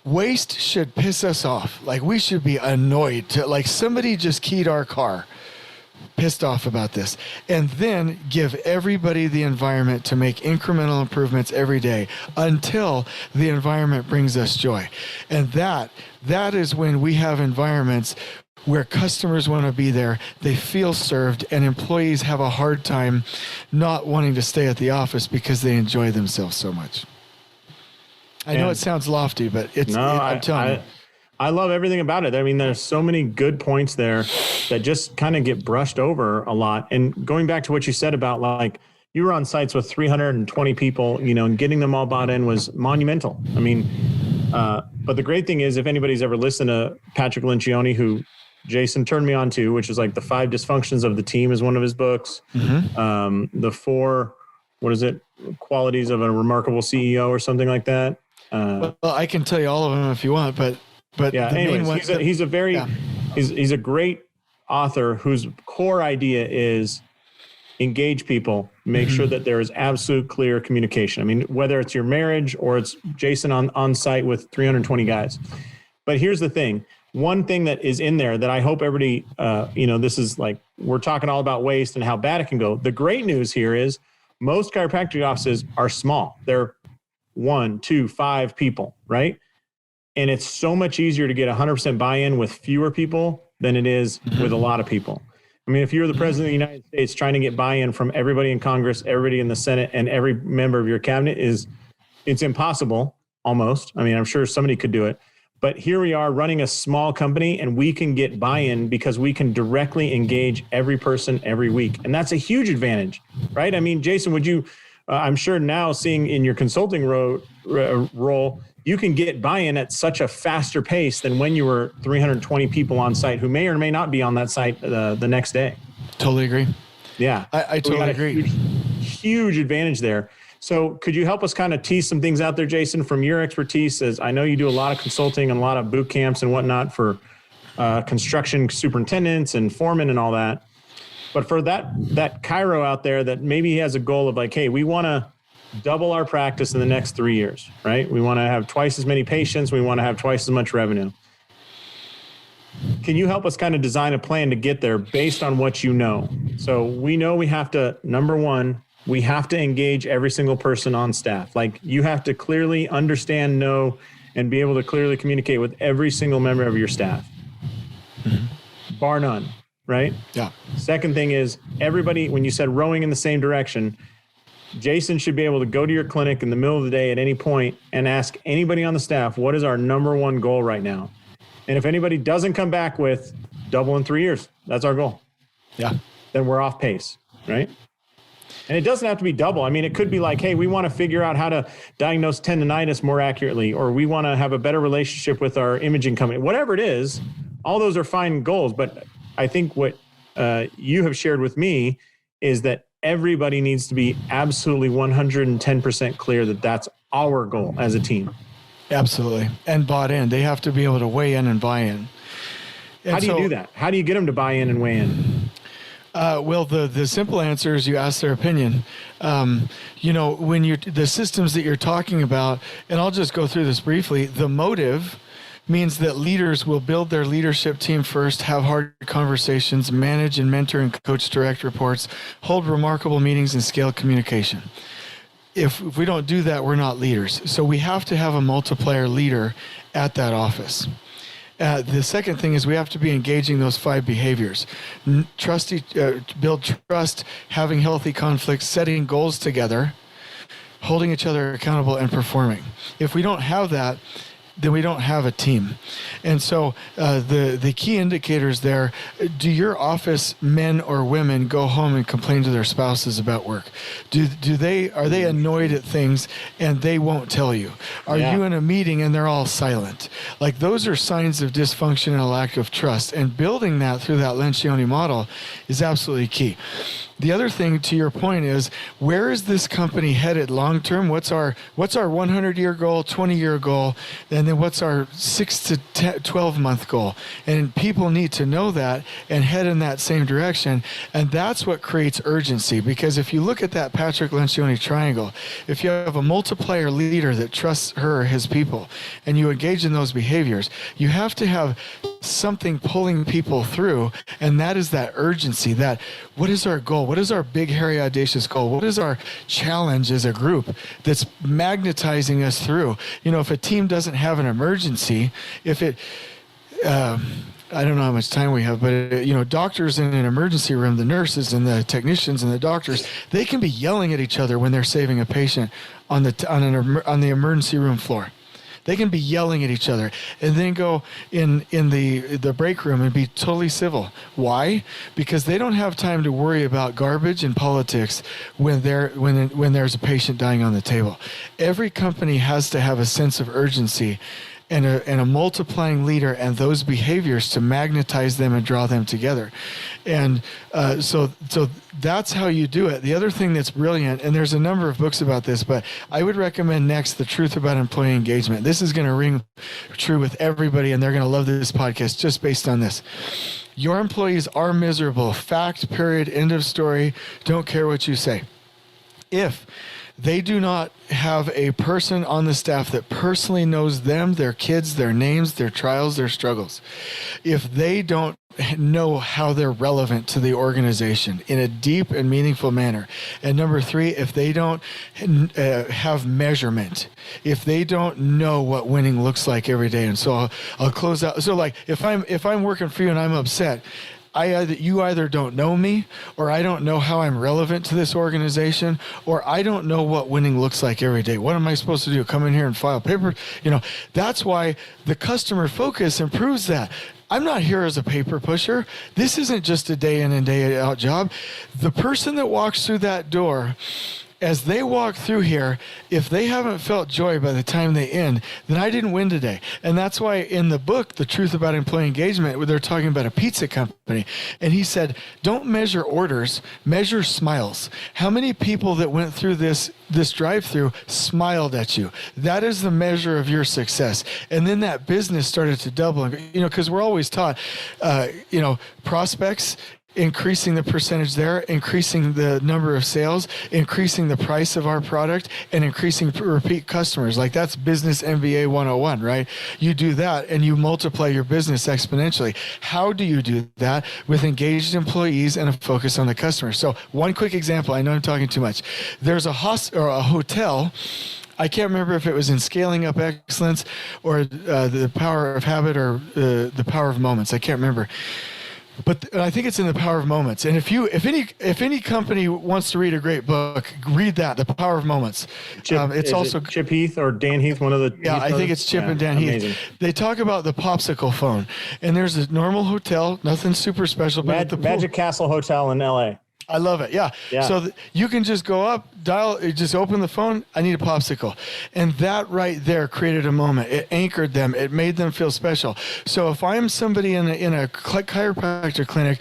waste should piss us off. Like, we should be annoyed like somebody just keyed our car. Pissed off about this. And then give everybody the environment to make incremental improvements every day until the environment brings us joy. And that is when we have environments where customers want to be there, they feel served, and employees have a hard time not wanting to stay at the office because they enjoy themselves so much. I know it sounds lofty, but I'm telling you. I love everything about it. I mean, there's so many good points there that just kind of get brushed over a lot. And going back to what you said about, like, you were on sites with 320 people, and getting them all bought in was monumental. I mean, but the great thing is, if anybody's ever listened to Patrick Lencioni, who Jason turned me on to, which is like The 5 Dysfunctions of the Team, is one of his books. Mm-hmm. The 4, qualities of a remarkable CEO or something like that. Well, I can tell you all of them if you want, but yeah, anyways, he's a great author whose core idea is engage people, make sure that there is absolute clear communication. I mean, whether it's your marriage or it's Jason on site with 320 guys. But here's the thing. one thing that is in there that I hope everybody, this is like, we're talking all about waste and how bad it can go. The great news here is most chiropractic offices are small. They're 1, 2, 5 people, right? And it's so much easier to get 100% buy-in with fewer people than it is with a lot of people. I mean, if you're the president of the United States trying to get buy-in from everybody in Congress, everybody in the Senate, and every member of your cabinet, it's impossible almost. I mean, I'm sure somebody could do it. But here we are running a small company, and we can get buy-in because we can directly engage every person every week. And that's a huge advantage, right? I mean, Jason, would you, I'm sure now seeing in your consulting role, you can get buy-in at such a faster pace than when you were 320 people on site who may or may not be on that site the next day. Totally agree. Yeah. I totally agree. Huge advantage there. So could you help us kind of tease some things out there, Jason, from your expertise? As I know you do a lot of consulting and a lot of boot camps and whatnot for construction superintendents and foremen and all that. But for that chiro out there that maybe has a goal of like, hey, we want to double our practice in the next 3 years, right? We want to have twice as many patients. We want to have twice as much revenue. Can you help us kind of design a plan to get there based on what you know? So we know we have to, number one, we have to engage every single person on staff. Like you have to clearly understand, know, and be able to clearly communicate with every single member of your staff, bar none, right? Yeah. Second thing is everybody, when you said rowing in the same direction, Jason should be able to go to your clinic in the middle of the day at any point and ask anybody on the staff, what is our number one goal right now? And if anybody doesn't come back with double in 3 years, that's our goal. Yeah. Then we're off pace, right? And it doesn't have to be double. I mean, it could be like, hey, we want to figure out how to diagnose tendonitis more accurately, or we want to have a better relationship with our imaging company. Whatever it is, all those are fine goals. But I think what you have shared with me is that everybody needs to be absolutely 110% clear that that's our goal as a team. Absolutely. And bought in. They have to be able to weigh in and buy in. And how do you do that? How do you get them to buy in and weigh in? Well, the simple answer is you ask their opinion. When the systems that you're talking about, and I'll just go through this briefly, the motive means that leaders will build their leadership team first, have hard conversations, manage and mentor and coach direct reports, hold remarkable meetings, and scale communication. If we don't do that, we're not leaders. So we have to have a multiplier leader at that office. The second thing is we have to be engaging those 5 behaviors. Build trust, having healthy conflicts, setting goals together, holding each other accountable, and performing. If we don't have that, then we don't have a team. And so the key indicators there, do your office men or women go home and complain to their spouses about work? Are they annoyed at things and they won't tell you? Are you in a meeting and they're all silent? Like those are signs of dysfunction and a lack of trust. And building that through that Lencioni model is absolutely key. The other thing to your point is, where is this company headed long term? What's our 100-year goal, 20-year goal, and then what's our 6 to 12-month goal? And people need to know that and head in that same direction. And that's what creates urgency. Because if you look at that Patrick Lencioni triangle, if you have a multiplier leader that trusts her or his people, and you engage in those behaviors, you have to have something pulling people through, and that is that urgency. That what is our goal? What is our big, hairy, audacious goal? What is our challenge as a group that's magnetizing us through? If a team doesn't have an emergency, I don't know how much time we have, but doctors in an emergency room, the nurses and the technicians and the doctors, they can be yelling at each other when they're saving a patient on the emergency room floor. They can be yelling at each other and then go in the break room and be totally civil. Why? Because they don't have time to worry about garbage and politics when there's a patient dying on the table. Every company has to have a sense of urgency and a multiplying leader and those behaviors to magnetize them and draw them together. And so that's how you do it. The other thing that's brilliant, and there's a number of books about this, but I would recommend next The Truth About Employee Engagement. This is going to ring true with everybody, and they're going to love this podcast just based on this. Your employees are miserable. Fact, period, end of story. Don't care what you say. If They do not have a person on the staff that personally knows them, their kids, their names, their trials, their struggles. If they don't know how they're relevant to the organization in a deep and meaningful manner. And number three, if they don't have measurement, if they don't know what winning looks like every day. And so I'll close out. So like if I'm working for you and I'm upset, you either don't know me, or I don't know how I'm relevant to this organization, or I don't know what winning looks like every day. What am I supposed to do? Come in here and file paper? That's why the customer focus improves that. I'm not here as a paper pusher. This isn't just a day in and day out job. The person that walks through that door, as they walk through here, if they haven't felt joy by the time they end, then I didn't win today. And that's why in the book, The Truth About Employee Engagement, where they're talking about a pizza company, and he said, don't measure orders, measure smiles. How many people that went through this drive-through smiled at you? That is the measure of your success. And then that business started to double, because we're always taught, prospects, increasing the percentage there, increasing the number of sales, increasing the price of our product, and increasing repeat customers. Like that's business MBA 101, right? You do that and you multiply your business exponentially. How do you do that? With engaged employees and a focus on the customer. So one quick example, I know I'm talking too much. There's a hotel, I can't remember if it was in Scaling Up Excellence or the Power of Habit or the Power of Moments. I can't remember. But I think it's in The Power of Moments. And if any company wants to read a great book, read that, The Power of Moments. It's also Chip Heath or Dan Heath, one of the. Yeah, I think it's Chip and Dan amazing. Heath. They talk about the popsicle phone, and there's a normal hotel, nothing super special, but at the Magic Castle Hotel in LA. I love it. Yeah. So you can just go up, just open the phone. I need a popsicle. And that right there created a moment. It anchored them. It made them feel special. So if I'm somebody in a chiropractor clinic,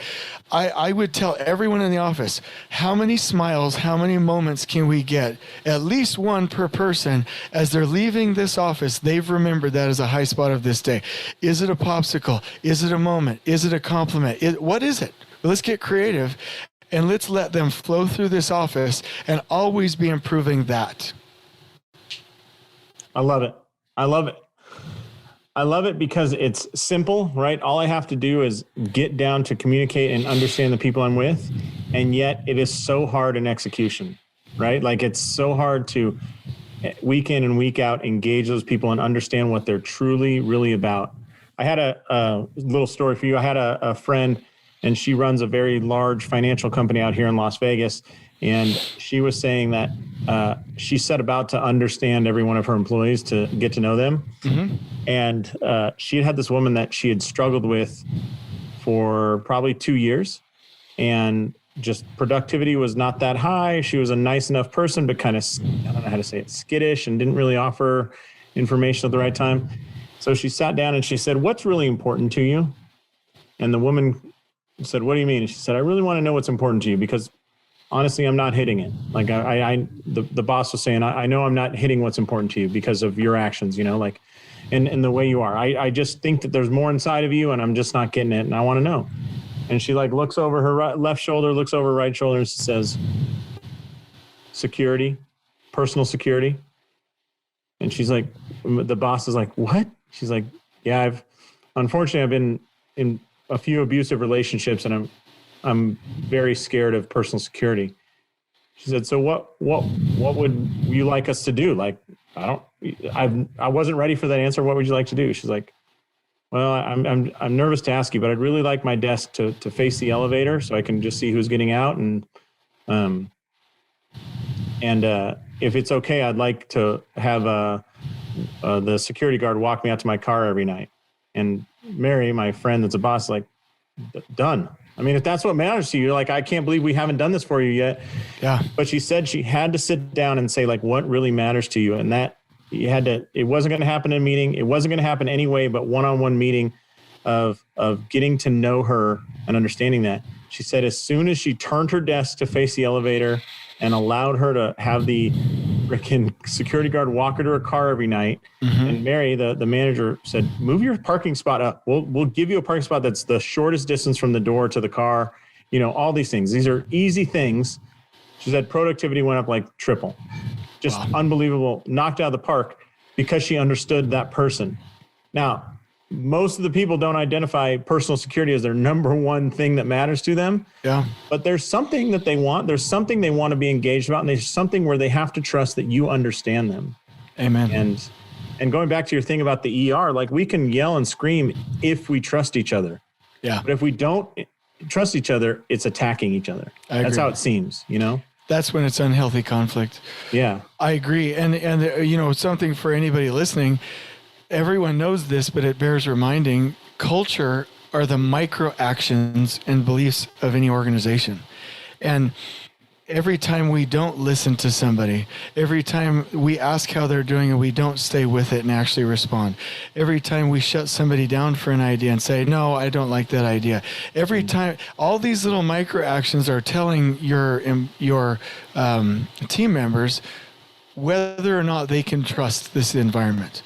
I would tell everyone in the office, how many smiles, how many moments can we get? At least one per person. As they're leaving this office, they've remembered that as a high spot of this day. Is it a popsicle? Is it a moment? Is it a compliment? What is it? Well, let's get creative. And let's let them flow through this office and always be improving that. I love it. I love it. I love it because it's simple, right? All I have to do is get down to communicate and understand the people I'm with. And yet it is so hard in execution, right? Like it's so hard to week in and week out engage those people and understand what they're truly, really about. I had a little story for you. I had a friend, and she runs a very large financial company out here in Las Vegas. And she was saying that she set about to understand every one of her employees, to get to know them. Mm-hmm. And she had this woman that she had struggled with for probably 2 years. And just productivity was not that high. She was a nice enough person, but kind of, I don't know how to say it, skittish, and didn't really offer information at the right time. So she sat down and she said, "What's really important to you?" And the woman said, "What do you mean?" And she said, "I really want to know what's important to you, because honestly, I'm not hitting it. Like the boss was saying, I know I'm not hitting what's important to you because of your actions, like, and the way you are. I just think that there's more inside of you and I'm just not getting it. And I want to know." And she looks over her left shoulder, looks over her right shoulder, and she says, "Security, personal security." And she's like, the boss is like, "What?" She's like, "Yeah, unfortunately I've been in a few abusive relationships and I'm very scared of personal security." She said, "So what would you like us to do?" Like, I wasn't ready for that answer. "What would you like to do?" She's like, "Well, I'm nervous to ask you, but I'd really like my desk to face the elevator so I can just see who's getting out. And if it's okay, I'd like to have the security guard walk me out to my car every night." And Mary, my friend that's a boss, like, "Done. I mean, if that's what matters to you, like, I can't believe we haven't done this for you yet." Yeah. But she said she had to sit down and say, like, what really matters to you. And that it wasn't going to happen in a meeting. It wasn't going to happen anyway, but one-on-one meeting of getting to know her and understanding that. She said as soon as she turned her desk to face the elevator and allowed her to have the freaking security guard walk her to her car every night. Mm-hmm. And Mary, the manager, said, "Move your parking spot up. We'll give you a parking spot that's the shortest distance from the door to the car." All these things. These are easy things. She said productivity went up like triple. just unbelievable, knocked out of the park because she understood that person. Now, most of the people don't identify personal security as their number one thing that matters to them. Yeah. But there's something that they want. There's something they want to be engaged about. And there's something where they have to trust that you understand them. Amen. And going back to your thing about the ER, like we can yell and scream if we trust each other. Yeah. But if we don't trust each other, it's attacking each other. That's how it seems, you know? That's when it's unhealthy conflict. Yeah. I agree. And you know, something for anybody listening, everyone knows this, but it bears reminding, culture are the micro actions and beliefs of any organization. And every time we don't listen to somebody, every time we ask how they're doing and we don't stay with it and actually respond, every time we shut somebody down for an idea and say, no, I don't like that idea, every time, all these little micro actions are telling your team members whether or not they can trust this environment.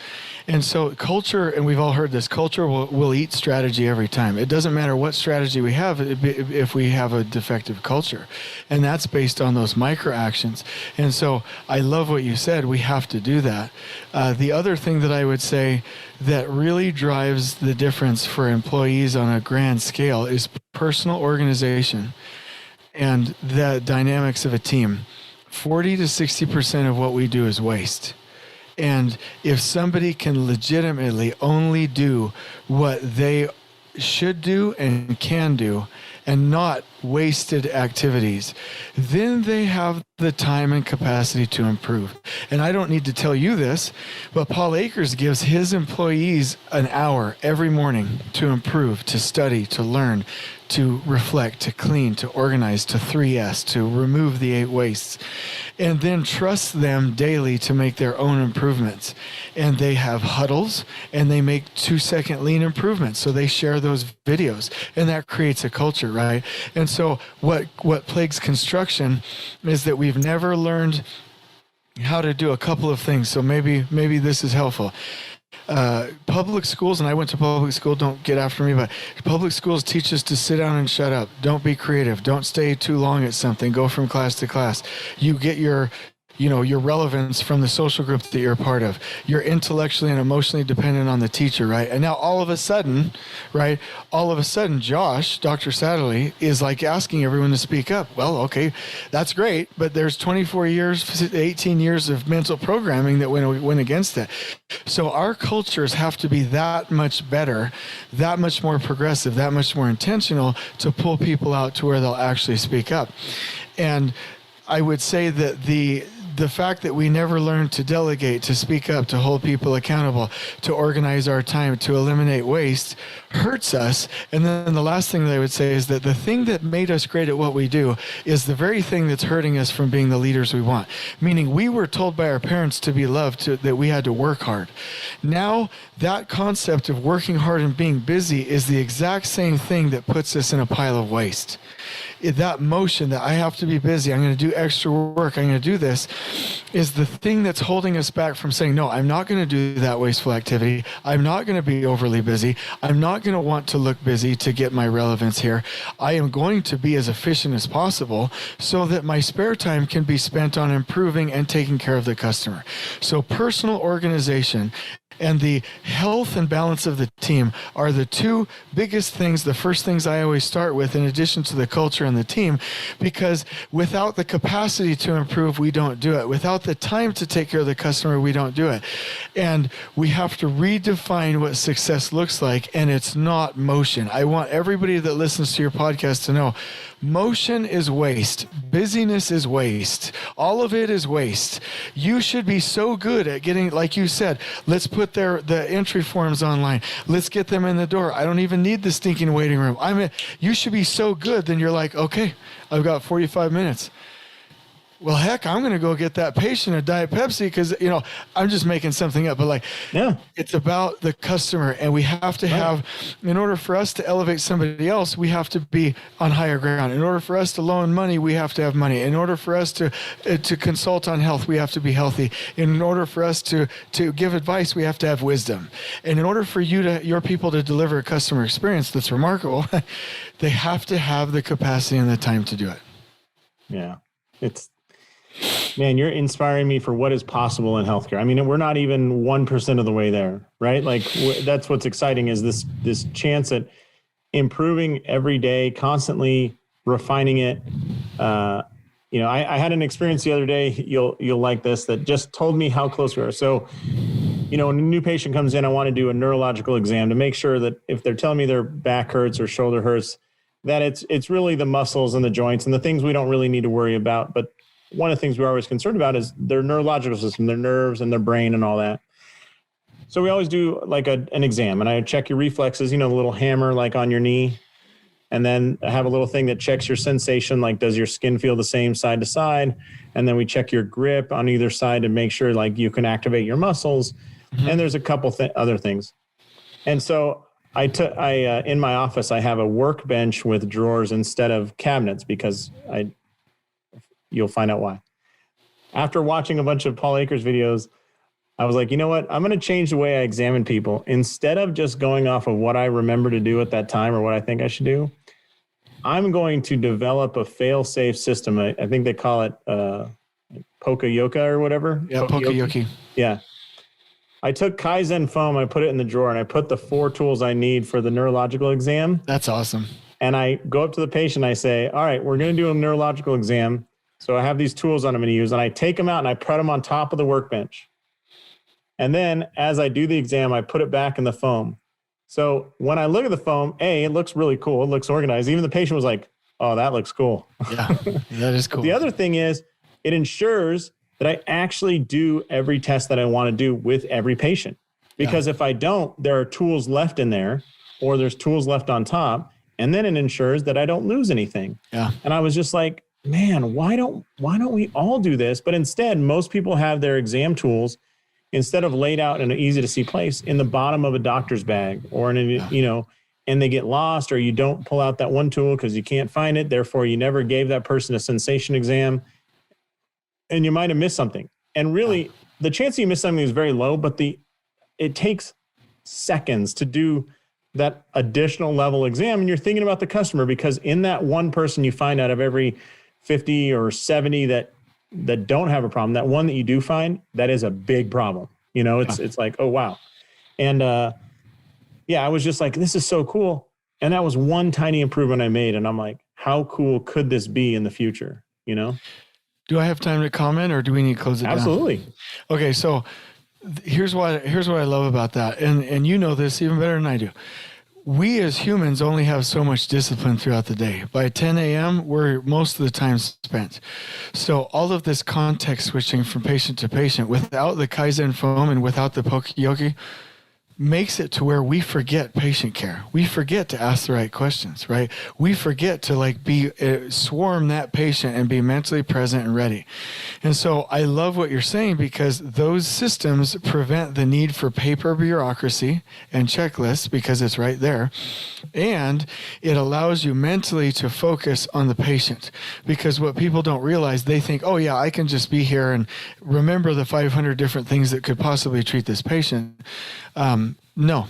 And so culture, and we've all heard this, culture will eat strategy every time. It doesn't matter what strategy we have if we have a defective culture. And that's based on those micro actions. And so I love what you said. We have to do that. The other thing that I would say that really drives the difference for employees on a grand scale is personal organization and the dynamics of a team. 40 to 60% of what we do is waste. And if somebody can legitimately only do what they should do and can do and not wasted activities, then they have the time and capacity to improve. And I don't need to tell you this, but Paul Akers gives his employees an hour every morning to improve, to study, to learn, to reflect, to clean, to organize, to 3S, to remove the 8 wastes, and then trust them daily to make their own improvements. And they have huddles and they make 2-second lean improvements. So they share those videos and that creates a culture, right? And so what plagues construction is that we've never learned how to do a couple of things. So maybe this is helpful. Public schools, and I went to public school, don't get after me, but public schools teach us to sit down and shut up. Don't be creative. Don't stay too long at something. Go from class to class. You get your relevance from the social group that you're a part of. You're intellectually and emotionally dependent on the teacher, right? And now all of a sudden, Josh, Dr. Satterley, is like asking everyone to speak up. Well, okay, that's great, but there's 24 years, 18 years of mental programming that went against it. So our cultures have to be that much better, that much more progressive, that much more intentional to pull people out to where they'll actually speak up. And I would say that the fact that we never learned to delegate, to speak up, to hold people accountable, to organize our time, to eliminate waste hurts us. And then the last thing that I would say is that the thing that made us great at what we do is the very thing that's hurting us from being the leaders we want. Meaning we were told by our parents to be loved, that we had to work hard. Now that concept of working hard and being busy is the exact same thing that puts us in a pile of waste. That motion that I have to be busy, I'm going to do extra work, I'm going to do this, is the thing that's holding us back from saying, no, I'm not going to do that wasteful activity. I'm not going to be overly busy. I'm not going to want to look busy to get my relevance here. I am going to be as efficient as possible so that my spare time can be spent on improving and taking care of the customer. So personal organization and the health and balance of the team are the two biggest things, the first things I always start with, in addition to the culture and the team, because without the capacity to improve, we don't do it. Without the time to take care of the customer, we don't do it. And we have to redefine what success looks like, and it's not motion. I want everybody that listens to your podcast to know motion is waste. Busyness is waste. All of it is waste. You should be so good at getting, like you said, let's put the entry forms online. Let's get them in the door. I don't even need the stinking waiting room. You should be so good. Then you're like, okay, I've got 45 minutes. Well, heck, I'm going to go get that patient a Diet Pepsi because, I'm just making something up. But It's about the customer. And we have to have, in order for us to elevate somebody else, we have to be on higher ground. In order for us to loan money, we have to have money. In order for us to consult on health, we have to be healthy. In order for us to give advice, we have to have wisdom. And in order for your people to deliver a customer experience that's remarkable, they have to have the capacity and the time to do it. Yeah. Man, you're inspiring me for what is possible in healthcare. I mean, we're not even 1% of the way there, right? Like that's what's exciting is this chance at improving every day, constantly refining it. I had an experience the other day. You'll like this, that just told me how close we are. So, when a new patient comes in, I want to do a neurological exam to make sure that if they're telling me their back hurts or shoulder hurts, that it's really the muscles and the joints and the things we don't really need to worry about. But one of the things we're always concerned about is their neurological system, their nerves and their brain and all that. So we always do like an exam, and I check your reflexes, the little hammer like on your knee. And then I have a little thing that checks your sensation, like does your skin feel the same side to side? And then we check your grip on either side to make sure like you can activate your muscles. Mm-hmm. And there's a couple other things. And so I in my office, I have a workbench with drawers instead of cabinets because you'll find out why. After watching a bunch of Paul Akers videos, I was like, you know what? I'm going to change the way I examine people. Instead of just going off of what I remember to do at that time or what I think I should do, I'm going to develop a fail-safe system. I think they call it Poka-Yoka or whatever. Yeah, Poka-Yoki. Yeah. I took Kaizen foam, I put it in the drawer, and I put the 4 tools I need for the neurological exam. That's awesome. And I go up to the patient, I say, all right, we're going to do a neurological exam. So I have these tools I'm going to use, and I take them out and I put them on top of the workbench. And then as I do the exam, I put it back in the foam. So when I look at the foam, it looks really cool. It looks organized. Even the patient was like, oh, that looks cool. Yeah, that is cool. The other thing is it ensures that I actually do every test that I want to do with every patient. Because if I don't, there are tools left in there or there's tools left on top. And then it ensures that I don't lose anything. Yeah. And I was just like, man, why don't we all do this? But instead, most people have their exam tools instead of laid out in an easy to see place in the bottom of a doctor's bag or and they get lost or you don't pull out that one tool because you can't find it. Therefore, you never gave that person a sensation exam and you might have missed something. And really the chance that you miss something is very low, but it takes seconds to do that additional level exam. And you're thinking about the customer because in that one person you find out of every 50 or 70 that don't have a problem, that one that you do find, that is a big problem. It's like, oh, wow. And I was just like, this is so cool. And that was one tiny improvement I made. And I'm like, how cool could this be in the future? Do I have time to comment or do we need to close it down? Absolutely. Okay. So here's what I love about that. And you know this even better than I do. We as humans only have so much discipline throughout the day. By 10 a.m., we're most of the time spent. So all of this context switching from patient to patient without the Kaizen foam and without the Poka-Yoki makes it to where we forget patient care. We forget to ask the right questions, right? We forget to swarm that patient and be mentally present and ready. And so I love what you're saying because those systems prevent the need for paper bureaucracy and checklists because it's right there. And it allows you mentally to focus on the patient because what people don't realize, they think, oh yeah, I can just be here and remember the 500 different things that could possibly treat this patient. No.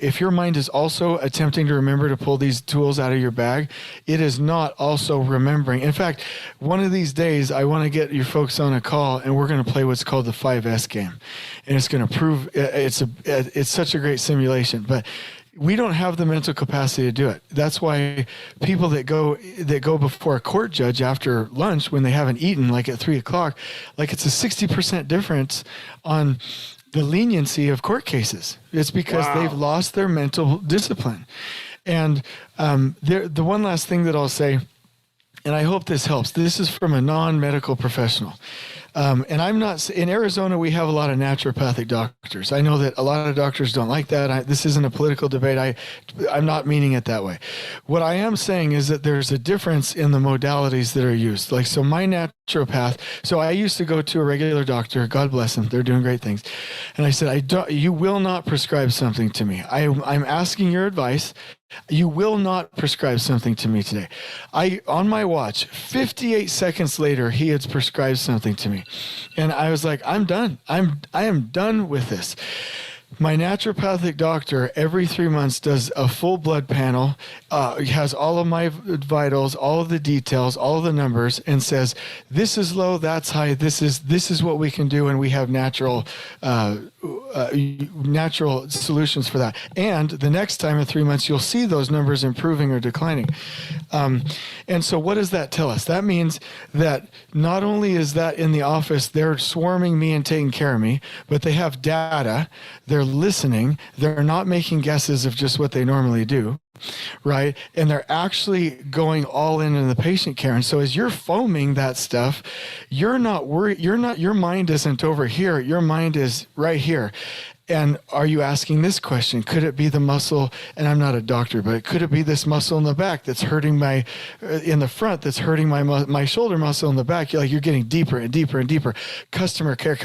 If your mind is also attempting to remember to pull these tools out of your bag, it is not also remembering. In fact, one of these days, I want to get you folks on a call and we're going to play what's called the 5S game. And it's going to prove it's such a great simulation, but we don't have the mental capacity to do it. That's why people that go before a court judge after lunch when they haven't eaten, like at 3:00, like it's a 60% difference on the leniency of court cases. It's because they've lost their mental discipline. And the one last thing that I'll say, and I hope this helps, this is from a non-medical professional. And I'm not, in Arizona, we have a lot of naturopathic doctors. I know that a lot of doctors don't like that. This isn't a political debate. I'm not meaning it that way. What I am saying is that there's a difference in the modalities that are used. Like, so my naturopath, so I used to go to a regular doctor, God bless them, they're doing great things. And I said, you will not prescribe something to me. I'm asking your advice. You will not prescribe something to me today. On my watch, 58 seconds later, he had prescribed something to me. And I was like, I'm done. I am done with this. My naturopathic doctor every 3 months does a full blood panel, has all of my vitals, all of the details, all of the numbers, and says, this is low, that's high, this is what we can do, and we have natural solutions for that. And the next time in 3 months, you'll see those numbers improving or declining. And so what does that tell us? That means that not only is that in the office, they're swarming me and taking care of me, but they have data, they're listening, they're not making guesses of just what they normally do, right? And they're actually going all in the patient care. And so as you're foaming that stuff, you're not worried, your mind isn't over here, your mind is right here. And are you asking this question? Could it be the muscle? And I'm not a doctor, but could it be this muscle in the back that's hurting in the front, that's hurting my shoulder muscle in the back? You're getting deeper and deeper and deeper. Customer care,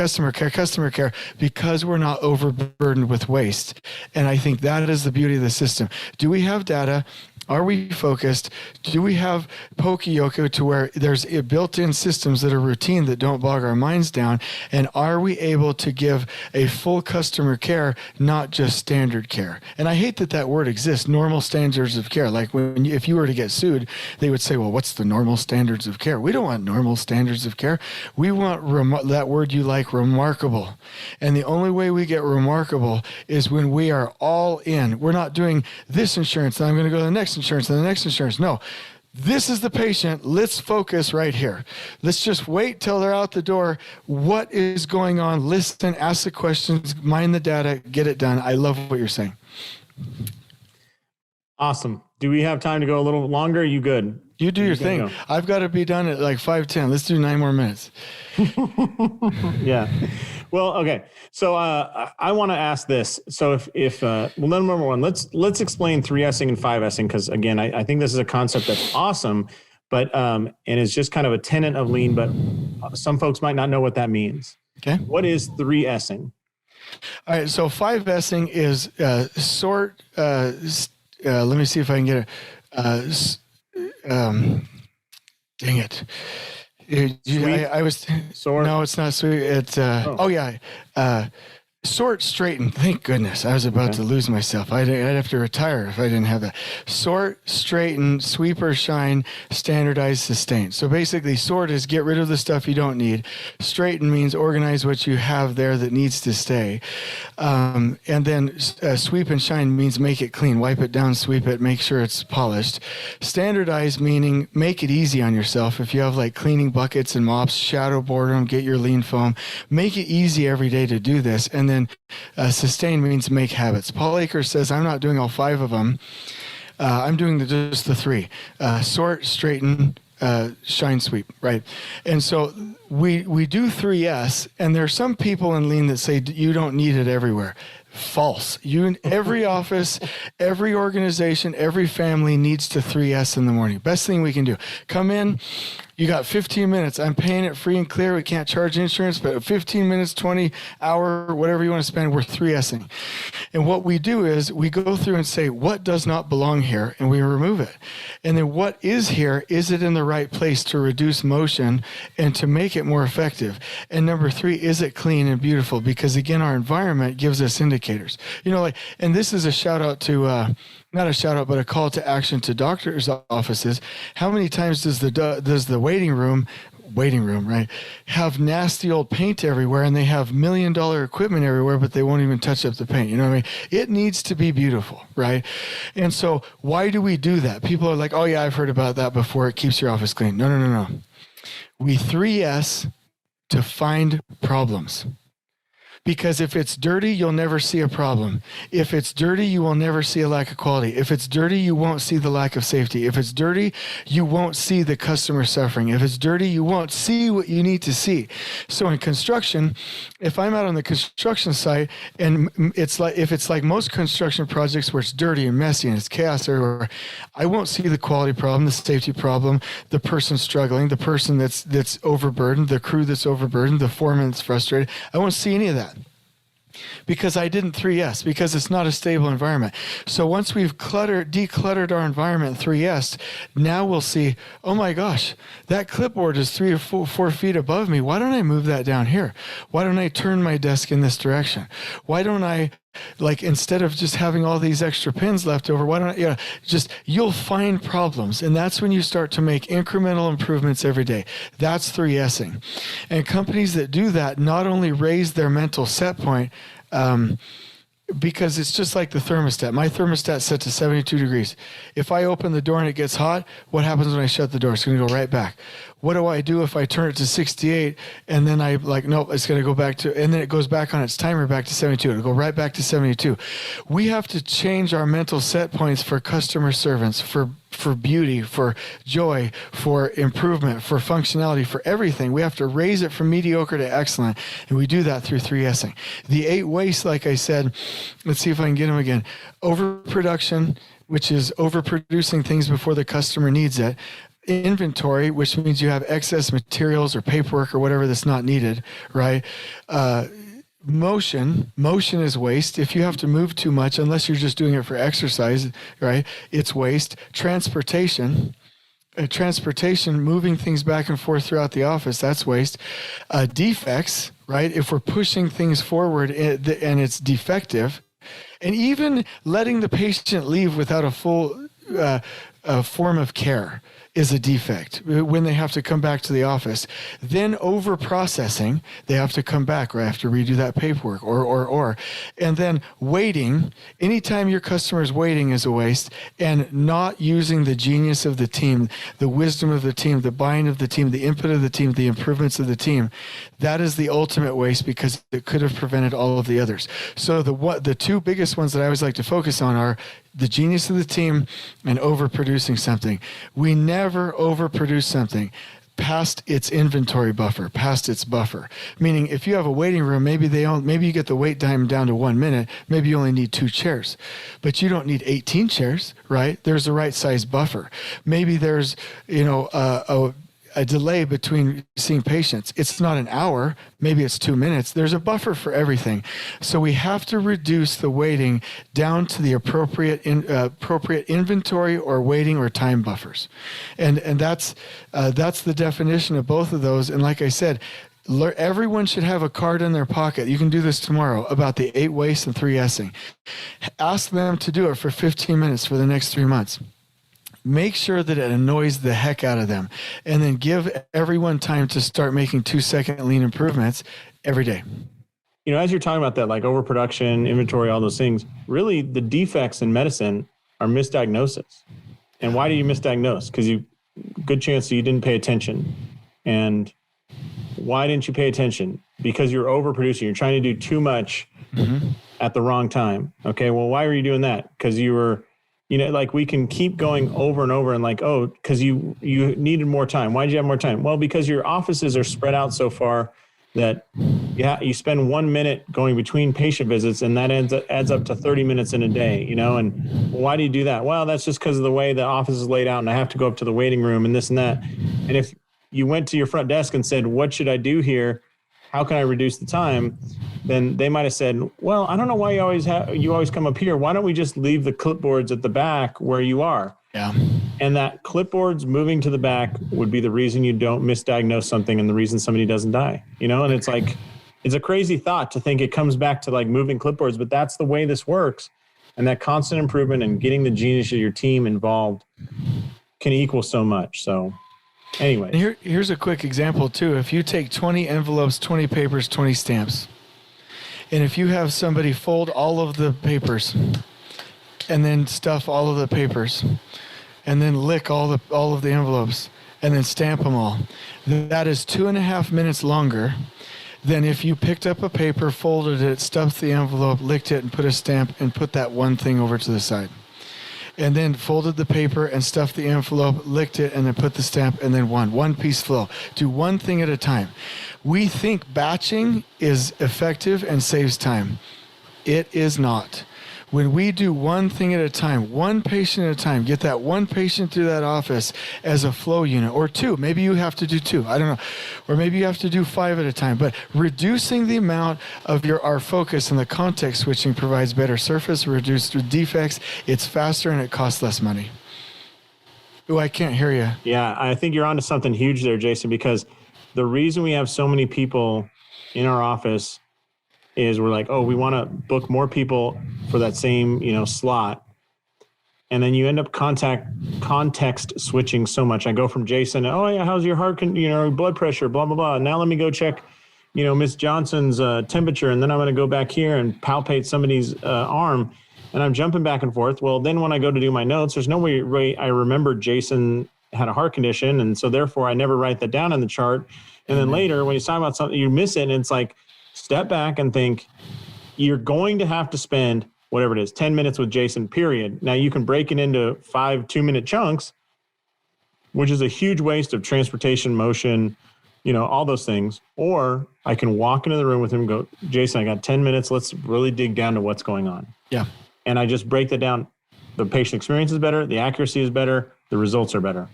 because we're not overburdened with waste. And I think that is the beauty of the system. Do we have data? Are we focused? Do we have poka-yoke to where there's built-in systems that are routine that don't bog our minds down? And are we able to give a full customer care, not just standard care? And I hate that word exists, normal standards of care. Like if you were to get sued, they would say, well, what's the normal standards of care? We don't want normal standards of care. We want that word you like, remarkable. And the only way we get remarkable is when we are all in. We're not doing this insurance, and I'm going to go to the next insurance and the next insurance. No, this is the patient. Let's focus right here. Let's just wait till they're out the door. What is going on? Listen, ask the questions, mine the data, get it done. I love what you're saying. Awesome. Do we have time to go a little longer? Are you good? You do your thing. I've got to be done at like 5:10. Let's do 9 more minutes. Yeah. Well, okay. So I want to ask this. So number one, let's explain 3S'ing and 5S'ing, because again, I think this is a concept that's awesome, but and it's just kind of a tenet of lean, but some folks might not know what that means. Okay. What is 3S'ing? All right. So 5S'ing is let me see if I can get it. Dang it. I was sort. No, it's not sweet. It's sort, straighten. Thank goodness. I was about to lose myself. I'd have to retire if I didn't have that. Sort, straighten, sweep or shine, standardize, sustain. So basically, sort is get rid of the stuff you don't need. Straighten means organize what you have there that needs to stay. And then sweep and shine means make it clean. Wipe it down, sweep it, make sure it's polished. Standardize meaning make it easy on yourself. If you have like cleaning buckets and mops, shadow board them, get your lean foam. Make it easy every day to do this. And then sustain means make habits. Paul Akers says, I'm not doing all 5 of them. I'm doing just the 3. Sort, straighten, shine, sweep, right? And so we do 3S, and there are some people in lean that say you don't need it everywhere. False. Every office, every organization, every family needs to 3S in the morning. Best thing we can do. Come in. You got 15 minutes. I'm paying it free and clear. We can't charge insurance, but 15 minutes, 20 hour, whatever you want to spend, we're 3S'ing. And what we do is we go through and say, what does not belong here? And we remove it. And then what is here, is it in the right place to reduce motion and to make it more effective? And number 3, is it clean and beautiful? Because again, our environment gives us indicators. And this is a shout out to, not a shout out, but a call to action to doctors' offices. How many times does the waiting room, right, have nasty old paint everywhere, and they have $1 million equipment everywhere, but they won't even touch up the paint? You know what I mean? It needs to be beautiful, right? And so why do we do that? People are like, oh yeah, I've heard about that before. It keeps your office clean. No. We 3S to find problems. Because if it's dirty, you'll never see a problem. If it's dirty, you will never see a lack of quality. If it's dirty, you won't see the lack of safety. If it's dirty, you won't see the customer suffering. If it's dirty, you won't see what you need to see. So in construction, if I'm out on the construction site and if it's like most construction projects where it's dirty and messy and it's chaos everywhere, I won't see the quality problem, the safety problem, the person struggling, the person that's overburdened, the crew that's overburdened, the foreman that's frustrated. I won't see any of that. Because I didn't 3S, because it's not a stable environment. So once we've decluttered our environment 3S, now we'll see, oh my gosh, that clipboard is 3 or 4 feet above me. Why don't I move that down here? Why don't I turn my desk in this direction? Why don't I Like, instead of just having all these extra pins left over, why don't you'll find problems. And that's when you start to make incremental improvements every day. That's 3Sing. And companies that do that not only raise their mental set point, because it's just like the thermostat. My thermostat's set to 72 degrees. If I open the door and it gets hot, what happens when I shut the door? It's going to go right back. What do I do if I turn it to 68 and then nope, it's going to go back to, and then it goes back on its timer back to 72. It'll go right back to 72. We have to change our mental set points for customer service, for beauty, for joy, for improvement, for functionality, for everything. We have to raise it from mediocre to excellent, and we do that through 3Sing. The 8 wastes, like I said, let's see if I can get them again. Overproduction, which is overproducing things before the customer needs it. Inventory, which means you have excess materials or paperwork or whatever that's not needed, right? Motion is waste. If you have to move too much, unless you're just doing it for exercise, right? It's waste. Transportation, moving things back and forth throughout the office, that's waste. Defects, right? If we're pushing things forward and it's defective, and even letting the patient leave without a full form of care is a defect when they have to come back to the office. Then over processing, they have to come back, or I have to redo that paperwork, or. And then waiting, anytime your customer is waiting is a waste, and not using the genius of the team, the wisdom of the team, the buying of the team, the input of the team, the improvements of the team. That is the ultimate waste, because it could have prevented all of the others. So the two biggest ones that I always like to focus on are the genius of the team and overproducing something. We never overproduce something past its inventory buffer, past its buffer. Meaning, if you have a waiting room, maybe you get the wait time down to 1 minute. Maybe you only need 2 chairs, but you don't need 18 chairs, right? There's the right size buffer. Maybe there's, a delay between seeing patients. It's not an hour, maybe it's 2 minutes. There's a buffer for everything. So we have to reduce the waiting down to the appropriate inventory or waiting or time buffers. And that's the definition of both of those. And like I said, everyone should have a card in their pocket. You can do this tomorrow about the 8 wastes and 3Sing. Ask them to do it for 15 minutes for the next 3 months. Make sure that it annoys the heck out of them, and then give everyone time to start making 2-second lean improvements every day. As you're talking about that, like overproduction, inventory, all those things, really the defects in medicine are misdiagnosis. And why do you misdiagnose? Because good chance that you didn't pay attention. And why didn't you pay attention? Because you're overproducing. You're trying to do too much at the wrong time. Okay, well, why were you doing that? Because you were... we can keep going over and over and because you needed more time. Why did you have more time? Well, because your offices are spread out so far that you spend 1 minute going between patient visits, and that adds up to 30 minutes in a day, and why do you do that? Well, that's just because of the way the office is laid out, and I have to go up to the waiting room and this and that. And if you went to your front desk and said, what should I do here? How can I reduce the time? Then they might have said, well, I don't know why you always come up here. Why don't we just leave the clipboards at the back where you are? Yeah. And that clipboards moving to the back would be the reason you don't misdiagnose something and the reason somebody doesn't die, and it's like, it's a crazy thought to think it comes back to like moving clipboards, but that's the way this works. And that constant improvement and getting the genius of your team involved can equal so much. So anyway, here's a quick example too. If you take 20 envelopes, 20 papers, 20 stamps, and if you have somebody fold all of the papers and then stuff all of the papers and then lick all of the envelopes and then stamp them all, that is 2.5 minutes longer than if you picked up a paper, folded it, stuffed the envelope, licked it, and put a stamp and put that one thing over to the side. And then folded the paper and stuffed the envelope, licked it, and then put the stamp, and then one piece flow. Do one thing at a time. We think batching is effective and saves time. It is not. When we do one thing at a time, one patient at a time, get that one patient through that office as a flow unit, or 2. Maybe you have to do 2. I don't know. Or maybe you have to do 5 at a time. But reducing the amount of our focus and the context switching provides better surface, reduced defects. It's faster and it costs less money. Oh, I can't hear you. Yeah, I think you're onto something huge there, Jason, because the reason we have so many people in our office is we're like, oh, we want to book more people for that same, slot. And then you end up context switching so much. I go from Jason, oh yeah, how's your heart, blood pressure, blah, blah, blah. Now let me go check, Miss Johnson's temperature. And then I'm going to go back here and palpate somebody's arm. And I'm jumping back and forth. Well, then when I go to do my notes, there's no way I remember Jason had a heart condition. And so therefore I never write that down in the chart. And then later when he's talking about something, you miss it. And it's like, step back and think, you're going to have to spend whatever it is, 10 minutes with Jason, period. Now you can break it into 5 2-minute chunks, which is a huge waste of transportation, motion, all those things. Or I can walk into the room with him and go, Jason, I got 10 minutes. Let's really dig down to what's going on. Yeah. And I just break that down. The patient experience is better. The accuracy is better. The results are better.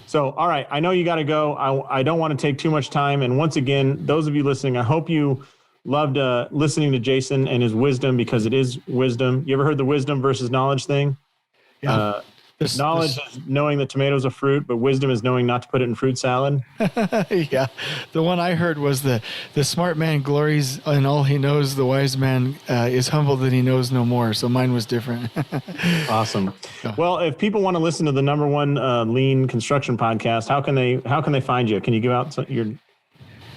So, all right, I know you got to go. I don't want to take too much time. And once again, those of you listening, I hope you loved listening to Jason and his wisdom, because it is wisdom. You ever heard the wisdom versus knowledge thing? Yeah. Knowledge is knowing that tomatoes are fruit, but wisdom is knowing not to put it in fruit salad. Yeah. The one I heard was the smart man glories in all he knows. The wise man is humble that he knows no more. So mine was different. Awesome. Well, if people want to listen to the #1 lean construction podcast, how can they find you? Can you give out your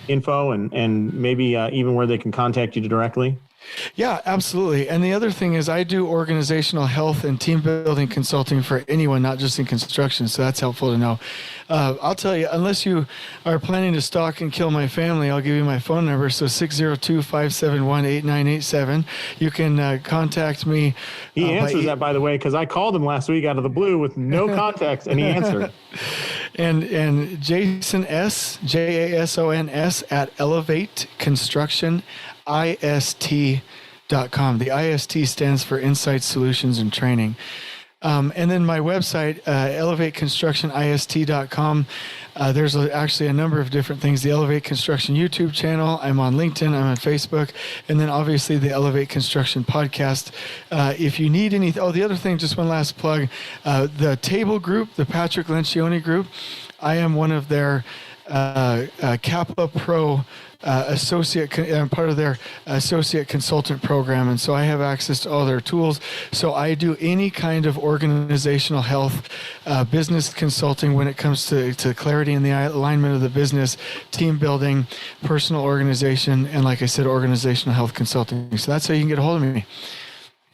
info and maybe even where they can contact you directly? Yeah, absolutely. And the other thing is I do organizational health and team building consulting for anyone, not just in construction. So that's helpful to know. I'll tell you, unless you are planning to stalk and kill my family, I'll give you my phone number. So 602-571-8987. You can contact me. He answers that, by the way, because I called him last week out of the blue with no context, and he answered. And Jason S, JASONS at Elevate Construction IST.com. The IST stands for Insight Solutions and Training. And then my website, elevateconstructionist.com. There's actually a number of different things. The Elevate Construction YouTube channel. I'm on LinkedIn. I'm on Facebook. And then obviously the Elevate Construction podcast. If you need any, the other thing, just one last plug, the table group, the Patrick Lencioni group, I am one of their Kappa Pro associate. I'm part of their associate consultant program, and so I have access to all their tools. So I do any kind of organizational health, business consulting when it comes to clarity in the alignment of the business, team building, personal organization, and like I said, organizational health consulting. So that's how you can get a hold of me.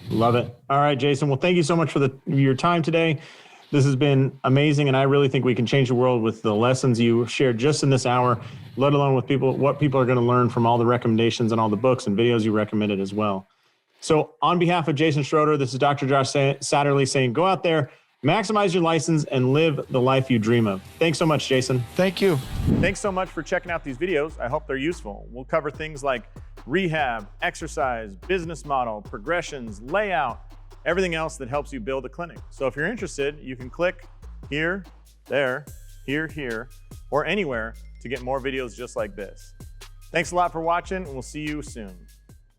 Love it. All right, Jason. Well, thank you so much for your time today. This has been amazing, and I really think we can change the world with the lessons you shared just in this hour, let alone with what people are going to learn from all the recommendations and all the books and videos you recommended as well. So on behalf of Jason Schroeder, this is Dr. Josh Satterley saying, go out there, maximize your license, and live the life you dream of. Thanks so much, Jason. Thank you. Thanks so much for checking out these videos. I hope they're useful. We'll cover things like rehab, exercise, business model, progressions, layout, everything else that helps you build a clinic. So if you're interested, you can click here, there, here, or anywhere to get more videos just like this. Thanks a lot for watching, and we'll see you soon.